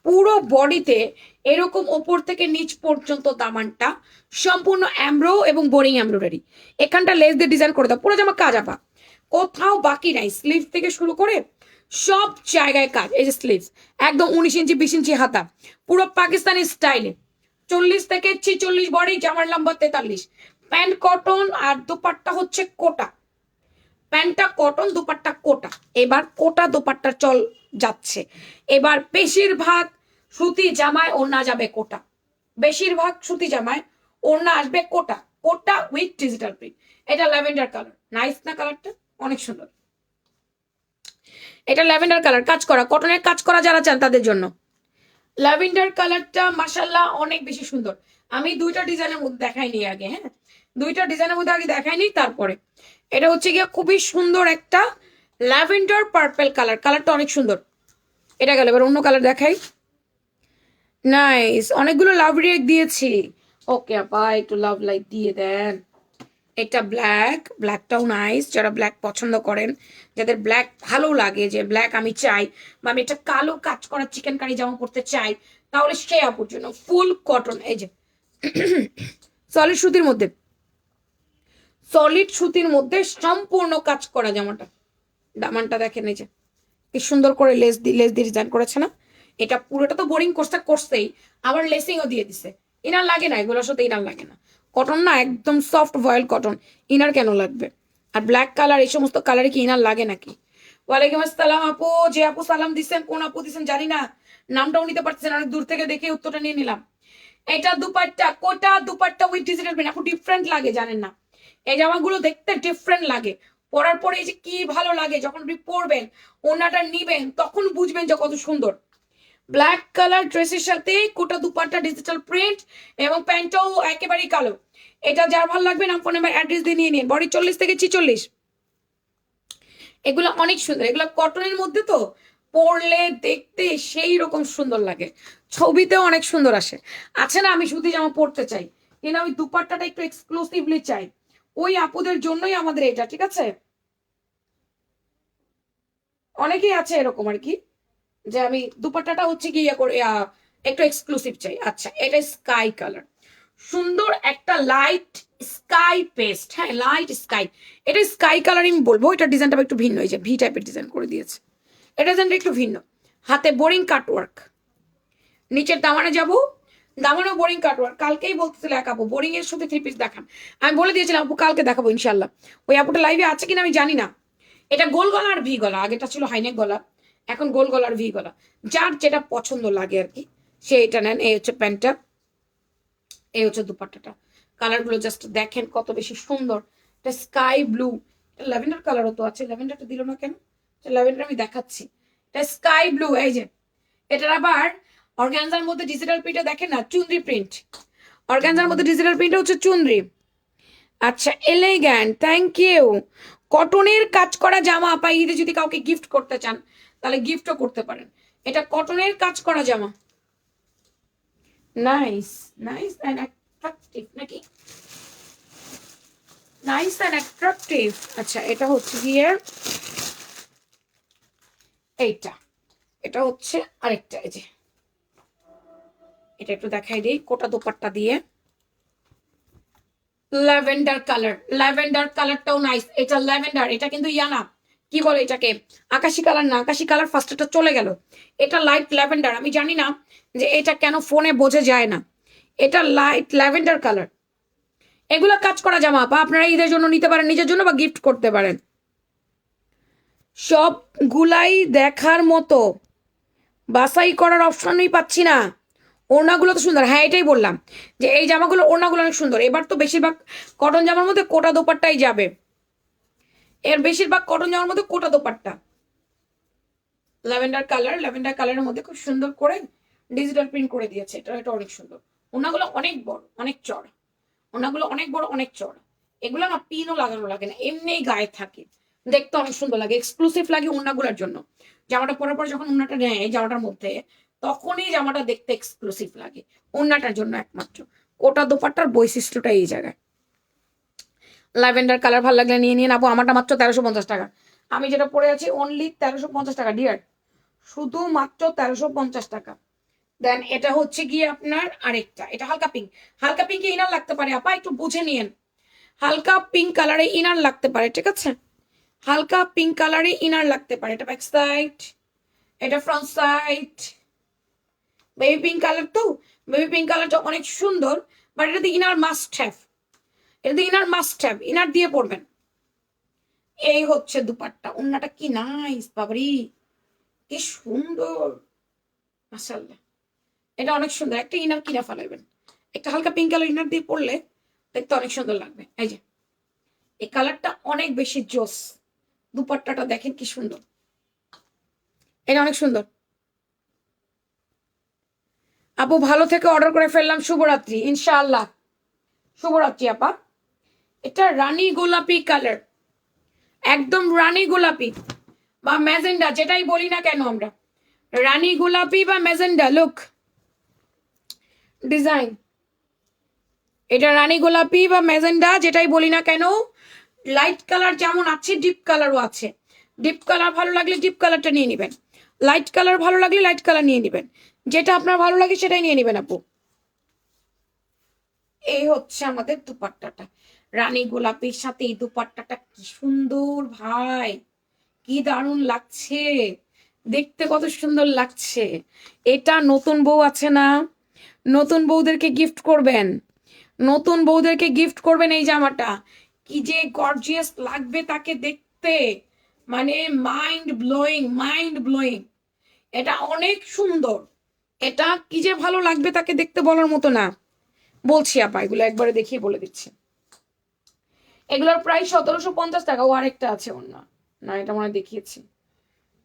পুরো বডিতে এরকম ওপর থেকে নিচ পর্যন্ত দামানটা সম্পূর্ণ এমব্রো এবং বোরিং এমব্রয়ডারি। এখানটা লেস দিয়ে ডিজাইন করে দাও, পুরো জামা কাজ আপা, কোথাও বাকি নাই। স্লিভ থেকে শুরু করে সব জায়গায় কাজ। এই যে স্লিভস একদম 19 ইঞ্চি 20 ইঞ্চি হাতা, পুরো পাকিস্তানি স্টাইলে। 40 থেকে 46 বডি, জামার লম্বা 43। প্যান্ট কটন আর দুপাট্টা হচ্ছে কোটা, প্যান্টটা কটন, দুপাট্টা কোটা। এবার কোটা দুপাট্টার চল যাচ্ছে, এবার বেশিরভাগ সুতি জামায় ওড়না যাবে কোটা। বেশিরভাগ সুতি জামায় ওড়না আসবে কোটা, কোটা উইথ ডিজিটাল প্রিন্ট। এটা ল্যাভেন্ডার কালার, নাইস না কালারটা? অনেক সুন্দর। এটা ল্যাভেন্ডার কালার, কাজ করা, কটনের কাজ করা যারা চান তাদের জন্য ল্যাভেন্ডার কালারটা মাশাল্লাহ অনেক বেশি সুন্দর। আমি দুইটা ডিজাইনের মধ্যে দেখাইনি আগে, হ্যাঁ দুইটা ডিজাইনের মধ্যে আগে দেখাইনি, তারপরে এটা হচ্ছে গিয়ে খুবই সুন্দর একটা ল্যাভেন্ডার পার্পল কালার, কালারটা অনেক সুন্দর। এটা গেল, এবার অন্য কালার দেখাই। নাইস, অনেকগুলো লাভ রিয়েক্ট দিয়েছি। ওকে আপা, একটু লাভ লাইক দিয়ে দেন। এটা ব্ল্যাক, ব্ল্যাকটাও নাইস, যারা ব্ল্যাক পছন্দ করেন, যাদের ব্ল্যাক ভালো লাগে, যে ব্ল্যাক আমি চাই বা আমি একটা কালো কাজ করা চিকেন কারি জামা পড়তে চাই, তাহলে সে আপুর জন্য ফুল কটন। এই যে সলিড সুতির মধ্যে, সলিড সুতির মধ্যে সম্পূর্ণ কাজ করা জামাটা, দামানটা দেখেন, এই যে কি সুন্দর করে লেস দিয়ে ডিজাইন করেছে না? এটা পুরোটা তো বোরিং করছেই, আবার লেসিংও দিয়ে দিছে। ইনার লাগে না, এগুলোর সাথে ইনার লাগে না, কটন না একদম সফট ভয়েল কটন, ইনার কেন লাগবে? আর ব্ল্যাক কালার এই সমস্ত কালারে কি ইনার লাগে নাকি? ওয়ালাইকুম আসসালাম আপু, যে আপু সালাম দিচ্ছেন, কোন আপু দিচ্ছেন জানি না, নামটাও নিতে পারছেন, অনেক দূর থেকে দেখে উত্তরটা নিয়ে নিলাম। এটা দুপাট্টা, কোটা দুপাট্টা উইথ ডিজিটাল প্রিন্ট, আপু ডিফারেন্ট লাগে জানেন না? এই জামাগুলো দেখতে ডিফারেন্ট লাগে, পরার পরে এই যে কি ভালো লাগে, যখন আপনি পরবেন ওনাটা নিবেন তখন বুঝবেন যে কত সুন্দর। ব্ল্যাক কালার ড্রেসের সাথে কোটা দুপাট্টা ডিজিটাল প্রিন্ট এবং প্যান্টটাও একেবারেই কালো। এটা যার ভালো লাগবে নাম ফোন নাম্বার অ্যাড্রেস দিয়ে নিয়ে নিন। বডি 40 থেকে 46, এগুলো অনেক সুন্দর, এগুলো কটনের মধ্যে তো পরলে দেখতে সেই রকম সুন্দর লাগে, ছবিতেও অনেক সুন্দর আসে। আছে না, আমি সুতি জামা পরতে চাই কিন্তু আমি দুপাট্টাটা একটু এক্সক্লুসিভলি চাই, ওই আপুদের জন্যই আমাদের এটা, ঠিক আছে? অনেকেই আছে এরকম আর কি, যে আমি দুপাট্টাটা হচ্ছে কি ইয়ে করে একটু এক্সক্লুসিভ চাই। আচ্ছা, এটা স্কাই কালার, সুন্দর একটা লাইট স্কাই পেস্ট, হ্যাঁ লাইট স্কাই, এটা স্কাই কালার আমি বলবো। এটা ডিজাইনটা একটু ভিন্ন, হয়েছে ভি টাইপের ডিজাইন করে দিয়েছে, এটা ডিজাইনটা একটু ভিন্ন, হাতে বোরিং কাটওয়ার্ক, নিচের দামানে যাব, দামানেও বোরিং কাটওয়ার্ক। কালকেই বলতেছিল এক আপু বোরিং এর সাথে 3 পিস দেখান, আমি বলে দিয়েছিলাম আপু কালকে দেখাবো ইনশাল্লাহ। ওই আপুটা লাইভে আছে কিনা আমি জানি না। এটা গোল গলা আর ভি গলা, আগেটা ছিল হাইনেক গলা, এখন গোল গলার ভি গলা, যার যেটা পছন্দ লাগে আর কি সে এটা নেন। এই হচ্ছে প্যান্টটা, এই হচ্ছে দুপাট্টাটা, কালার গুলো জাস্ট দেখেন কত বেশি সুন্দর। এটা স্কাই ব্লু, ল্যাভেন্ডার কালারও তো আছে, ল্যাভেন্ডারটা দিল না কেন? ল্যাভেন্ডার আমি দেখাচ্ছি, এটা স্কাই ব্লু। এই যে এটার আবার অর্গানজার মধ্যে ডিজিটাল প্রিন্টটা দেখেন না, চুনরি প্রিন্ট, অর্গানজার মধ্যে ডিজিটাল প্রিন্ট হচ্ছে চুনরি। আচ্ছা এলিগ্যান্ট, থ্যাংক ইউ। কটনের কাজ করা জামা আপা ঈদে যদি কাউকে গিফট করতে চান তাহলে গিফটও করতে পারেন, এটা কটনের কাজ করা জামা, নাইস, নাইস এন্ড অ্যাট্রাকটিভ নাকি, নাইস এন্ড অ্যাট্রাকটিভ। আচ্ছা এটা হচ্ছে গিয়ে এইটা, এটা হচ্ছে আরেকটা, এই যে এটা একটু দেখাই দিই, কোটা দোপাট্টা দিয়ে ল্যাভেন্ডার কালার, ল্যাভেন্ডার কালারটাও নাইস। এটা ল্যাভেন্ডার, এটা কিন্তু ইয়ানা কি বলে এটাকে, আকাশি কালার না, আকাশি কালার ফার্স্টটা চলে গেল, এটা লাইট ল্যাভেন্ডার। আমি জানি না যে এটা কেন ফোনে বোঝা যায় না, এটা লাইট ল্যাভেন্ডার কালার। এগুলো কাজ করা জামা আপা, আপনারা ঈদের জন্য নিতে পারেন, নিজের জন্য বা গিফট করতে পারেন। সবগুলাই দেখার মতো, বাছাই করার অপশনই পাচ্ছি না। ওড়নাগুলো তো সুন্দর, হ্যাঁ এটাই বললাম যে এই জামাগুলো ওড়নাগুলো অনেক সুন্দর। এবার তো বেশিরভাগ কটন জামার মধ্যে কোটা দোপাট্টাই যাবে, এর বেশিরভাগ কটন জামার মধ্যে কোটা দোপাট্টা। ল্যাভেন্ডার কালার, ল্যাভেন্ডার কালারের মধ্যে খুব সুন্দর করে ডিজিটাল প্রিন্ট করে দিয়েছে, এটা এটা অনেক সুন্দর। ওড়নাগুলো অনেক বড়, অনেক চড়া, ওড়নাগুলো অনেক বড়, অনেক চড়া। এগুলো না পিনও লাগানো লাগে না, এমনিই গায়ে থাকে, দেখতে অনেক সুন্দর লাগে, এক্সক্লুসিভ লাগে ওড়নাগুলোর জন্য। জামাটা পরার পর যখন ওড়নাটা নেয় জামাটার মধ্যে, তখনই জামাটা দেখতে এক্সক্লুসিভ লাগে, ওড়নাটার জন্য একমাত্র। কোটা দোপাট্টার বৈশিষ্ট্যটা এই জায়গায়। ল্যাভেন্ডার কালার ভালো লাগলে নিয়ে নিন আপু, আমারটা মাত্র 1350 টাকা, আমি যেটা পরে আছি অনলি 1350 টাকা ডিয়ার, শুধু মাত্র 1350 টাকা। দেন এটা হচ্ছে গিয়ে আপনার আরেকটা, এটা হালকা পিঙ্ক, হালকা পিঙ্কে ইনার লাগতে পারে আপা, একটু বুঝে নিয়েন, হালকা পিঙ্ক কালারে ইনার লাগতে পারে, ঠিক আছে? হালকা পিঙ্ক কালারে ইনার লাগতে পারে। এটা ব্যাক সাইড, এটা front side, baby pink colour তো, বেবি পিঙ্ক কালারটা অনেক সুন্দর, বাট এটাতে ইনার মাস্ট হ্যাভ, এটাতে ইনার মাস্ট হ্যাভ, ইনার দিয়ে পড়বেন। এই হচ্ছে দুপাট্টা, ওন্নাটা কি নাইস বাবরি, কি সুন্দর মাশাআল্লাহ, এটা অনেক সুন্দর, একটা ইনার কিনা ফেলাইবেন, একটা হালকা পিঙ্ক কালার ইনার দিয়ে পরলে দেখতে অনেক সুন্দর লাগবে। এই যে এই কালারটা অনেক বেশি জোস। দুপাট্টাটা দেখেন কি সুন্দর, এটা অনেক সুন্দর। আপু ভালো থেকে অর্ডার করে ফেললাম, শুভরাত্রি। ইনশাআল্লাহ শুভরাত্রি আপা। এটা রানী গোলাপি কালার, একদম রানী গোলাপি বা ম্যাজেন্ডা, যেটাই বলি না কেন আমরা, রানী গোলাপি বা ম্যাজেন্ডা লুক ডিজাইন। এটা রানী গোলাপি বা ম্যাজেন্ডা যেটাই বলি না কেন, লাইট কালার যেমন আছে ডিপ কালারও আছে। ডিপ কালার ভালো লাগলে ডিপ কালারটা নিয়ে নেবেন, লাইট কালার ভালো লাগলে লাইট কালার নিয়ে নেবেন, যেটা আপনার ভালো লাগে সেটাই নিয়ে নেবেন আপু। এই হচ্ছে আমাদের দুপাট্টাটা, রানী গোলাপির সাথে এই দুপাট্টাটা কি সুন্দর ভাই, কি দারুণ লাগছে দেখতে, কত সুন্দর লাগছে। এটা নতুন বউ আছে না, নতুন বউদেরকে গিফট করবেন, নতুন বউদেরকে গিফট করবেন এই জামাটা। কি যে গর্জিয়াস লাগবে তাকে দেখতে, মানে মাইন্ড ব্লোয়িং, মাইন্ড ব্লোয়িং। এটা অনেক সুন্দর, এটা কি যে ভালো লাগবে তাকে দেখতে বলার মতো না। বলছি আপা এগুলো একবারে দেখিয়ে বলে দিচ্ছি। এগুলোর প্রাইস 1750 টাকা। ও আরেকটা আছে অন্য, না এটা মনে হয় দেখিয়েছি,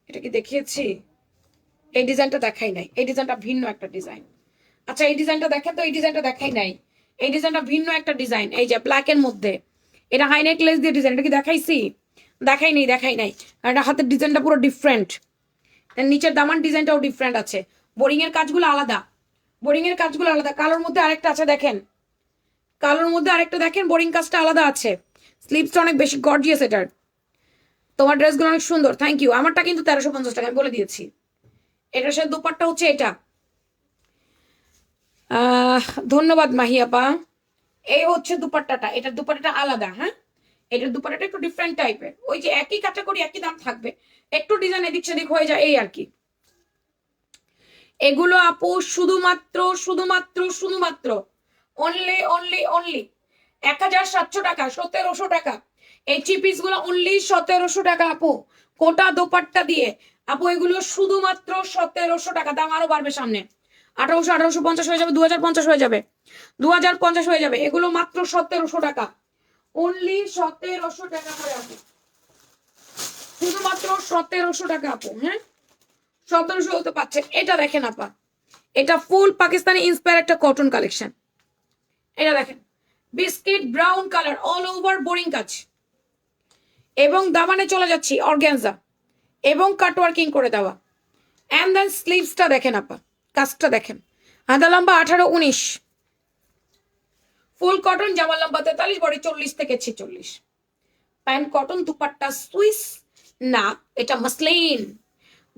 এটা কি দেখিয়েছি? এই ডিজাইনটা দেখাই নাই, এই ডিজাইনটা ভিন্ন একটা ডিজাইন। আচ্ছা এই ডিজাইনটা দেখেন তো, এই ডিজাইনটা দেখাই নাই, এই ডিজাইনটা ভিন্ন একটা ডিজাইন। এই যে ব্ল্যাক এর মধ্যে, এটা হাই নেক লেস দিয়ে ডিজাইন। এটা কি দেখাইছি? দেখাই নাই, দেখাই নাই, কারণ এটা হাতের ডিজাইনটা পুরো ডিফারেন্ট, নিচের দামান ডিজাইনটাও ডিফারেন্ট আছে, বোরিং এর কাজগুলো আলাদা, বোরিং এর কাজগুলো আলাদা। কালোর মধ্যে আরেকটা আছে দেখেন, কালোর মধ্যে আরেকটা দেখেন, বোরিং কাজটা আলাদা আছে। স্লিপসটা অনেক বেশি গর্জিয়াস এটার। তোমার ড্রেসগুলো অনেক সুন্দর, থ্যাংক ইউ। আমারটা কিন্তু 1350 টাকা, আমি বলে দিয়েছি। এটার সাথে দুপাট্টা হচ্ছে এটা। ধন্যবাদ মাহিয়াপা। এই হচ্ছে দুপাট্টাটা, এটার দুপাট্টাটা আলাদা। হ্যাঁ, এটার দুপাট্টাটা একটু ডিফারেন্ট টাইপের, ওই যে একই ক্যাটাগরি একই দাম থাকবে, একটু ডিজাইন এদিক সেদিক হয়ে যায় এই আর কি। এগুলো আপু শুধুমাত্র শুধুমাত্র শুধুমাত্র অনলি অনলি অনলি 1700 টাকা, 1700 টাকা। এই থ্রি পিস গুলো অনলি 1700 টাকা আপু, কোটা দোপাট্টা দিয়ে আপু। এগুলো শুধুমাত্র 1700 টাকা, দাম আরো বাড়বে সামনে। 1800, 1850 হয়ে যাবে, 2050 হয়ে যাবে, 2050 হয়ে যাবে। এগুলো মাত্র 1700 টাকা, অনলি 1700 টাকা করে আপু, শুধুমাত্র 1700 টাকা আপু। হ্যাঁ 1700 হতে পারছেন। এটা দেখেন আপা, এটা ফুল পাকিস্তানি ইন্সপায়ার একটা কটন কালেকশন। এটা দেখেন biscuit brown colour, all over boring কাজ, এবং দামানে চলে যাচ্ছি অর্গানজা এবং কাটওয়ার্কিং করে দেওয়া। এন্ড দেন স্লিভসটা দেখেন আপা, কাজটা দেখেন। হাতা লম্বা 18-19, ফুল কটন, জামা লম্বা 43, বডি 40 থেকে 46। প্যান্ট কটন, দুপাট্টা সুইস না, এটা muslin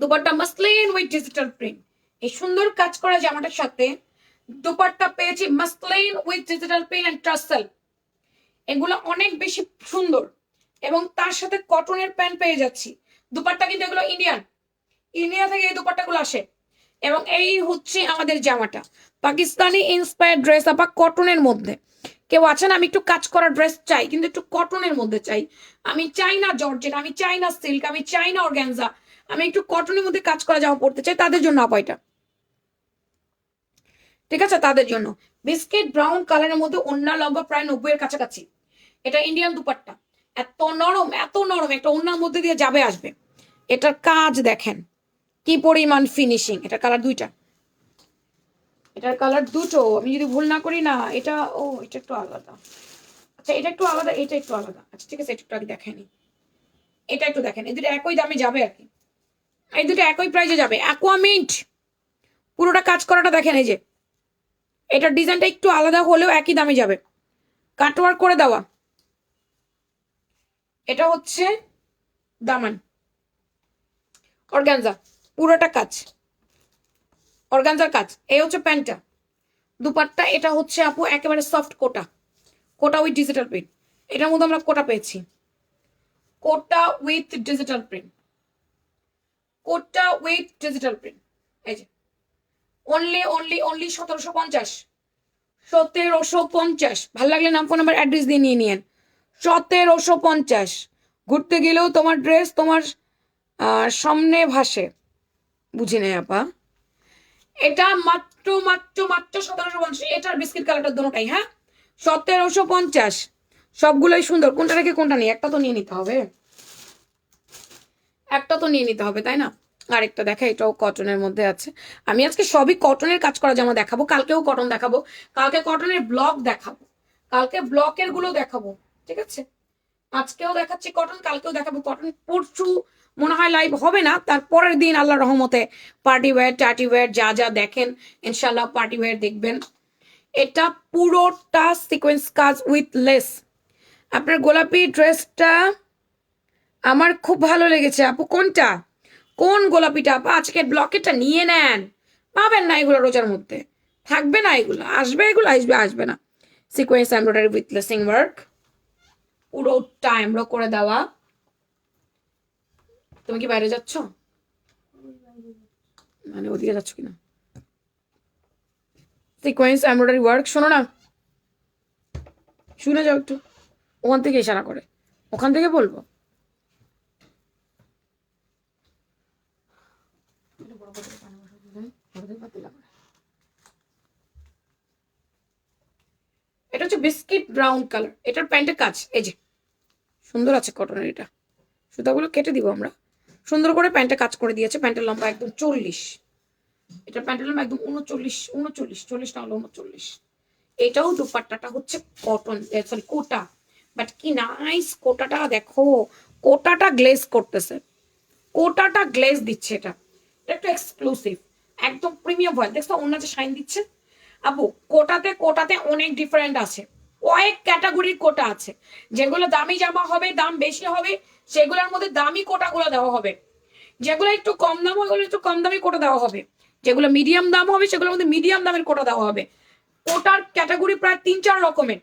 dupatta, muslin with digital print. এই সুন্দর কাজ করা জামাটার সাথে দুপাট্টা পেয়েছি muslin with digital print and tassel. এগুলো অনেক বেশি সুন্দর, এবং তার সাথে কটনের প্যান্ট পেয়ে যাচ্ছি। দুপাট্টা কিন্তু এগুলো ইন্ডিয়ান, ইন্ডিয়া থেকে এই দুপাট্টাগুলো আসে। এবং এই হচ্ছে আমাদের জামাটা, পাকিস্তানি ইন্সপায়ার্ড ড্রেস আপা, কটনের মধ্যে। কেউ আছেন আমি একটু কাজ করা ড্রেস চাই, কিন্তু একটু কটনের মধ্যে চাই, আমি চাই না জর্জেট, আমি চাই না সিল্ক, আমি চাই না অর্গানজা, আমি একটু কটনের মধ্যে কাজ করা জামা পড়তে চাই, তাদের জন্য আপা এটা। ঠিক আছে, তাদের জন্য। বিস্কিট ব্রাউন কালারের মধ্যে ওড়না লম্বা প্রায় 90 এর কাছাকাছি। এটা ইন্ডিয়ান দুপাট্টা, এত নরম এত নরম, একটা ওড়নার মধ্যে দিয়ে যাবে আসবে। এটার কাজ দেখেন কি পরিমাণ ফিনিশিং। এটা কালার দুইটা, এটার কালার দুটো, আমি যদি ভুল না করি না। এটা ও এটা একটু আলাদা, আচ্ছা এটা একটু আলাদা, এটা একটু আলাদা। আচ্ছা ঠিক আছে, এটা একটু আগে দেখায়নি, এটা একটু দেখেন। এই দুটো একই দামে যাবে আর কি, এই দুটো একই প্রাইসে যাবে। অ্যাকোয়ামিন্ট পুরোটা কাজ করাটা দেখেন, এই যে এটার ডিজাইনটা একটু আলাদা হলেও একই দামে যাবে, কাটওয়ার্ক করে দেওয়া। এটা হচ্ছে দামান, অর্গানজা পুরোটা কাজ, অর্গানজার কাজ। এই হচ্ছে প্যান্টটা, দুপাট্টা। এটা হচ্ছে আপু একেবারে soft Kota, Kota with digital print. এটার মধ্যে আমরা কোটা পেয়েছি, Kota with digital print, Kota with digital print. এই যে অনলি অনলি অনলি 1750, 1750। ভালো লাগলে নাম ফোন নাম্বার অ্যাড্রেস দিয়ে নিয়ে নিয়েন। 1750, ঘুরতে গেলেও তোমার ড্রেস তোমার সামনে ভাসে, বুঝি নাই আপা। এটা মাত্র মাত্র মাত্র মাত্র 1750। এটার বিস্কিট কালারটা দুটোটাই, হ্যাঁ 1750। সবগুলোই সুন্দর, কোনটা রেখে কোনটা নিয়ে, একটা তো নিয়ে নিতে হবে, একটা তো নিয়ে নিতে হবে তাই না। আরেকটা দেখা, এটাও কটনের মধ্যে আছে। আমি আজকে সবই কটনের কাজ করা জামা দেখাবো, কালকেও কটন দেখাবো, কালকে কটনের ব্লক দেখাবো, কালকে ব্লকের গুলো দেখাবো, ঠিক আছে। আজকেও দেখাচ্ছি কটন, কালকেও দেখাবো কটন। পরশু মনে হয় লাইভ হবে না, তারপরের দিন আল্লাহ রহমতে পার্টি ওয়্যার টার্টি ওয়্যার যা যা দেখেন ইনশাল্লাহ পার্টি ওয়্যার দেখবেন। এটা পুরোটা সিকোয়েন্স কাজ উইথ লেস। আপনার গোলাপি ড্রেসটা আমার খুব ভালো লেগেছে আপু। কোনটা, কোন গোলাপিটা আপা? আজকের ব্লকেটটা নিয়ে নেন, পাবেন না এগুলো রোজার মধ্যে, থাকবে না এগুলো, আসবে এগুলো, আসবে আসবে না। সিকোয়েন্স এমব্রয়ডারি উইথ লেসিং ওয়ার্ক, পুরোটা এমব্রো করে দেওয়া। তুমি কি বাইরে যাচ্ছ, মানে ওদিকে যাচ্ছ কিনা? সিকোয়েন্স এমব্রয়ডারি ওয়ার্ক, শোনো না, শুনে যাও একটু, ওখান থেকে ইশারা করে, ওখান থেকে বলবো। এটা হচ্ছে বিস্কিট ব্রাউন কালার, এটার প্যান্টের কাজ এই যে সুন্দর আছে কটনের। এটা সুতাগুলো কেটে দিব আমরা, সুন্দর করে প্যান্টে কাজ করে দিয়েছে। প্যান্টের লম্বা একদম 40, এটা প্যান্টের লম্বা একদম 39, 39, 40 না হলো 39। এটাও দুপাট্টাটা হচ্ছে কটন, সরি কোটা, বাট কি নাইস কোটাটা দেখো, কোটাটা গ্লেজ করতেছে, কোটাটা গ্লেজ দিচ্ছে। এটা একটু এক্সক্লুসিভ, একদম প্রিমিয়াম ভয়েল। দেখছো অন্য যে শাইন দিচ্ছে আপু। কোটাতে কোটাতে অনেক ডিফারেন্ট আছে, কয়েক ক্যাটাগরির কোটা আছে। যেগুলো দামি জামা হবে, দাম বেশি হবে, সেগুলোর মধ্যে দামি কোটাগুলো দেওয়া হবে। যেগুলো একটু কম দাম হবে, ওগুলো একটু কম দামি কোটা দেওয়া হবে। যেগুলো মিডিয়াম দাম হবে, সেগুলোর মধ্যে মিডিয়াম দামের কোটা দেওয়া হবে। কোটার ক্যাটাগরি প্রায় 3-4 রকমের,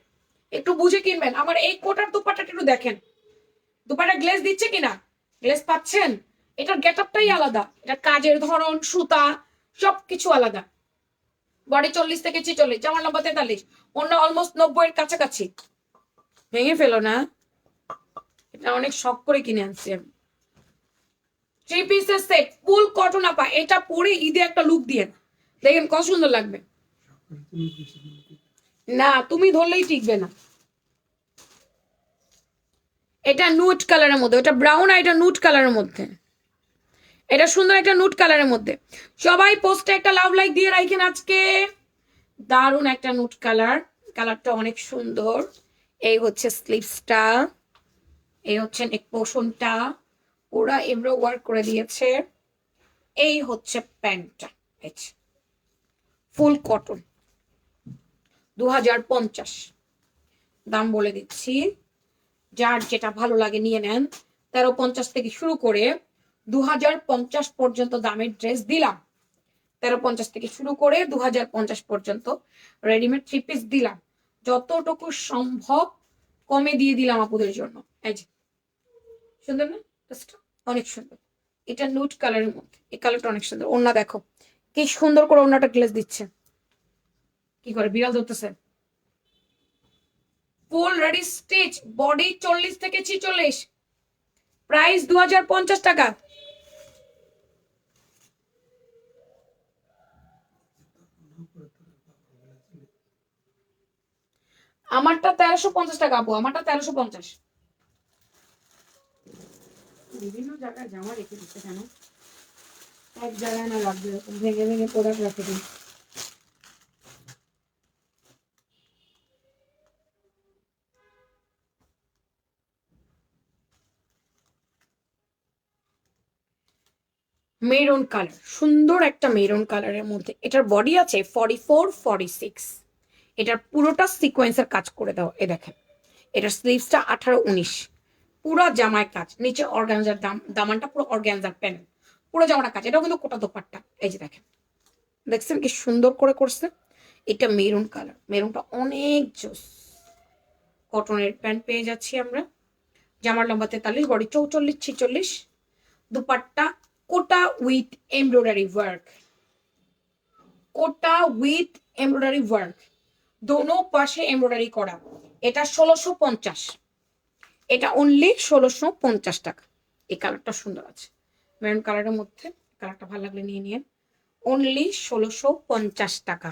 একটু বুঝে কিনবেন। আমার এই কোটার দুপাট্টাটা একটু দেখেন, দুপাট্টা গ্লেজ দিচ্ছে কিনা, গ্লেজ পাচ্ছেন। এটার গেট আপটাই আলাদা, এটার কাজের ধরন, সুতা সবকিছু আলাদা। বডি 40 থেকে 46, জামার লম্বা 43, অন্য অলমোস্ট 90 এর কাছাকাছি। ভেঙে ফেলো না, এটা অনেক শখ করে কিনে আনছি আমি। 3 পিসের সেট ফুল কটন আপা, এটা পরে ঈদে একটা লুক দিয়ে দেখেন কত সুন্দর লাগবে। না তুমি ধরলেই টিকবে না। এটা নুট কালারের মধ্যে, ওটা ব্রাউন আর এটা নুট কালারের মধ্যে, এটা সুন্দর একটা নুট কালারের মধ্যে। সবাই পোস্টে একটা লাভ লাইক দিয়ে রাখেন আজকে। দারুন একটা নুট কালার, কালারটা অনেক সুন্দর। এই হচ্ছে স্লিভসটা, এই হচ্ছে নেক পোর্শনটা, ওরা এমব্রো ওয়ার্ক করে দিয়েছে। এই হচ্ছে প্যান্টটা, ফুল কটন, 2050 দাম বলে দিচ্ছি। যার যেটা ভালো লাগে নিয়ে নেন। 1350 থেকে শুরু করে 2050 পর্যন্ত দামের ড্রেস দিলাম। 1350 থেকে শুরু করে 2050 পর্যন্ত রেডিমেড 3 পিস দিলাম। যতটুকু সম্ভব কমে দিয়ে দিলাম আপুদের জন্য। এই যে সুন্দর না, অনেক সুন্দর। এটা নুট কালারের মধ্যে, এই কালারটা অনেক সুন্দর। ওড়না দেখো কি সুন্দর করে ওড়নাটা গ্লেজ দিচ্ছে। কি করে বিড়াল ধরতেছে। ফুল রেডি স্টিচ, বডি 40 থেকে 46, প্রাইস 2050 টাকা। আমারটা 1350 টাকা আপু, আমারটা 1350। বিভিন্ন জায়গায় জামা রেখে দিচ্ছে কেন, এক জায়গায় না লাগবে, এরকম ভেঙে ভেঙে প্রোডাক্ট রেখে দিন। মেরুন কালার, সুন্দর একটা মেরুন কালারের মধ্যে। এটার বডি আছে 44, 46। এটার পুরোটা সিকোয়েন্সের কাজ করে দাও। এ দেখেন এটার স্লিভসটা 18, 19, পুরো জামায় কাজ। নিচে অর্গানজার দামানটা পুরো অর্গানজার প্যানেল, পুরো জামাটা কাজ। এটাও কিন্তু কোটা দোপাট্টা। এই যে দেখেন, দেখছেন কি সুন্দর করে করছে। এটা মেরুন কালার, মেরুনটা অনেক জোস। কটনের প্যান্ট পেয়ে যাচ্ছি আমরা। জামার লম্বা 43, body 44, 46। Dupatta Kota with embroidery work, Kota with embroidery work, দোনো পাশে এমব্রয়ডারি করা। এটা 1650, এটা অনলি 1650 টাকা। এই কালারটা সুন্দর আছে, মেরুন কালারের মধ্যে। কালারটা ভালো লাগলে নিয়ে নিয়ে। অনলি 1650 টাকা।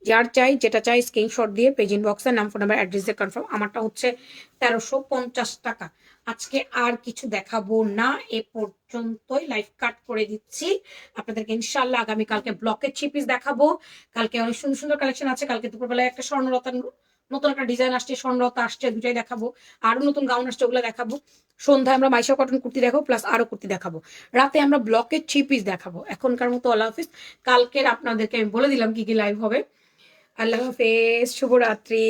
যার চাই যেটা চাই স্ক্রিনশট দিয়ে পেজ ইনবক্সে নাম ফোন নাম্বার অ্যাড্রেস দিয়ে কনফার্ম। আমারটা হচ্ছে 1350 টাকা। আজকে আর কিছু দেখাবো না, এ পর্যন্তই, লাইভ কাট করে দিচ্ছি আপনাদেরকে। ইনশাল্লাহ আগামীকালকে ব্লকের থ্রি পিস দেখাবো। কালকে অনেক সুন্দর সুন্দর কালেকশন আছে। কালকে দুপুরবেলায় একটা স্বর্ণলতা নতুন একটা ডিজাইন আসছে, স্বর্ণলতা আসছে, দুটাই দেখাবো। আরো নতুন গাউন আসছে, ওগুলো দেখাবো। সন্ধ্যায় আমরা মাইশা কটন কুর্তি দেখাবো, প্লাস আরো কুর্তি দেখাবো। রাতে আমরা ব্লকের থ্রি পিস দেখাবো। এখনকার মতো আল্লাহ হাফিজ। কালকের আপনাদেরকে আমি বলে দিলাম কি কি লাইভ হবে। আল্লাহ হাফেজ, শুভরাত্রি।